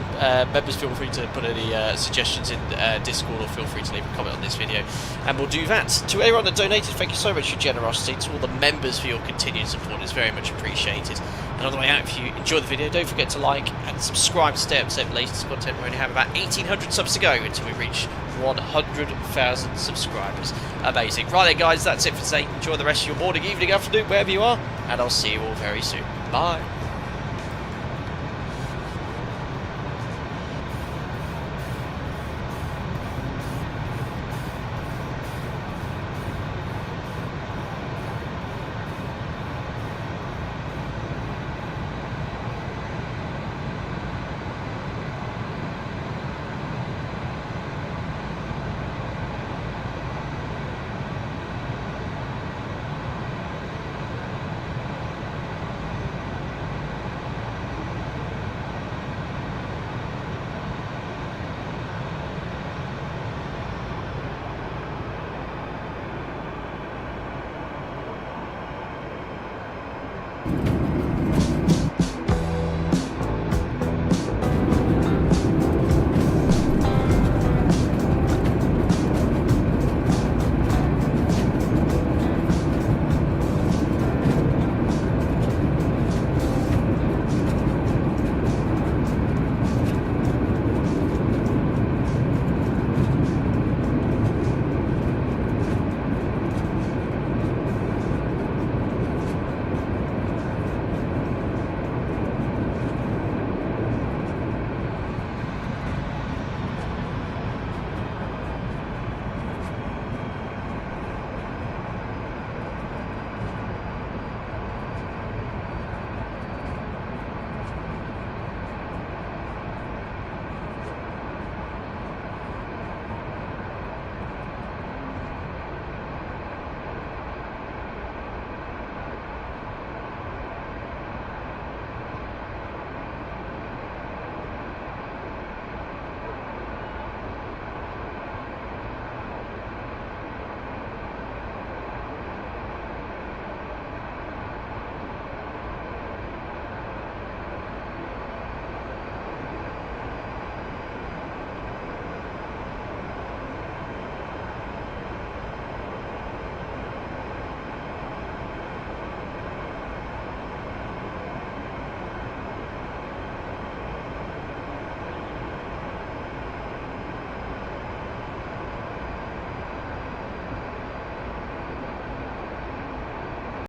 members, feel free to put any suggestions in Discord, or feel free to leave a comment on this video, and we'll do that. To everyone that donated, thank you so much for your generosity. To all the members for your continued support, it's very much appreciated. And on the way out, if you enjoyed the video, don't forget to like and subscribe to stay up to date with the latest content. We only have about 1,800 subs to go until we reach 100,000 subscribers. Amazing. Right then, guys, that's it for today. Enjoy the rest of your morning, evening, afternoon, wherever you are, and I'll see you all very soon. Bye.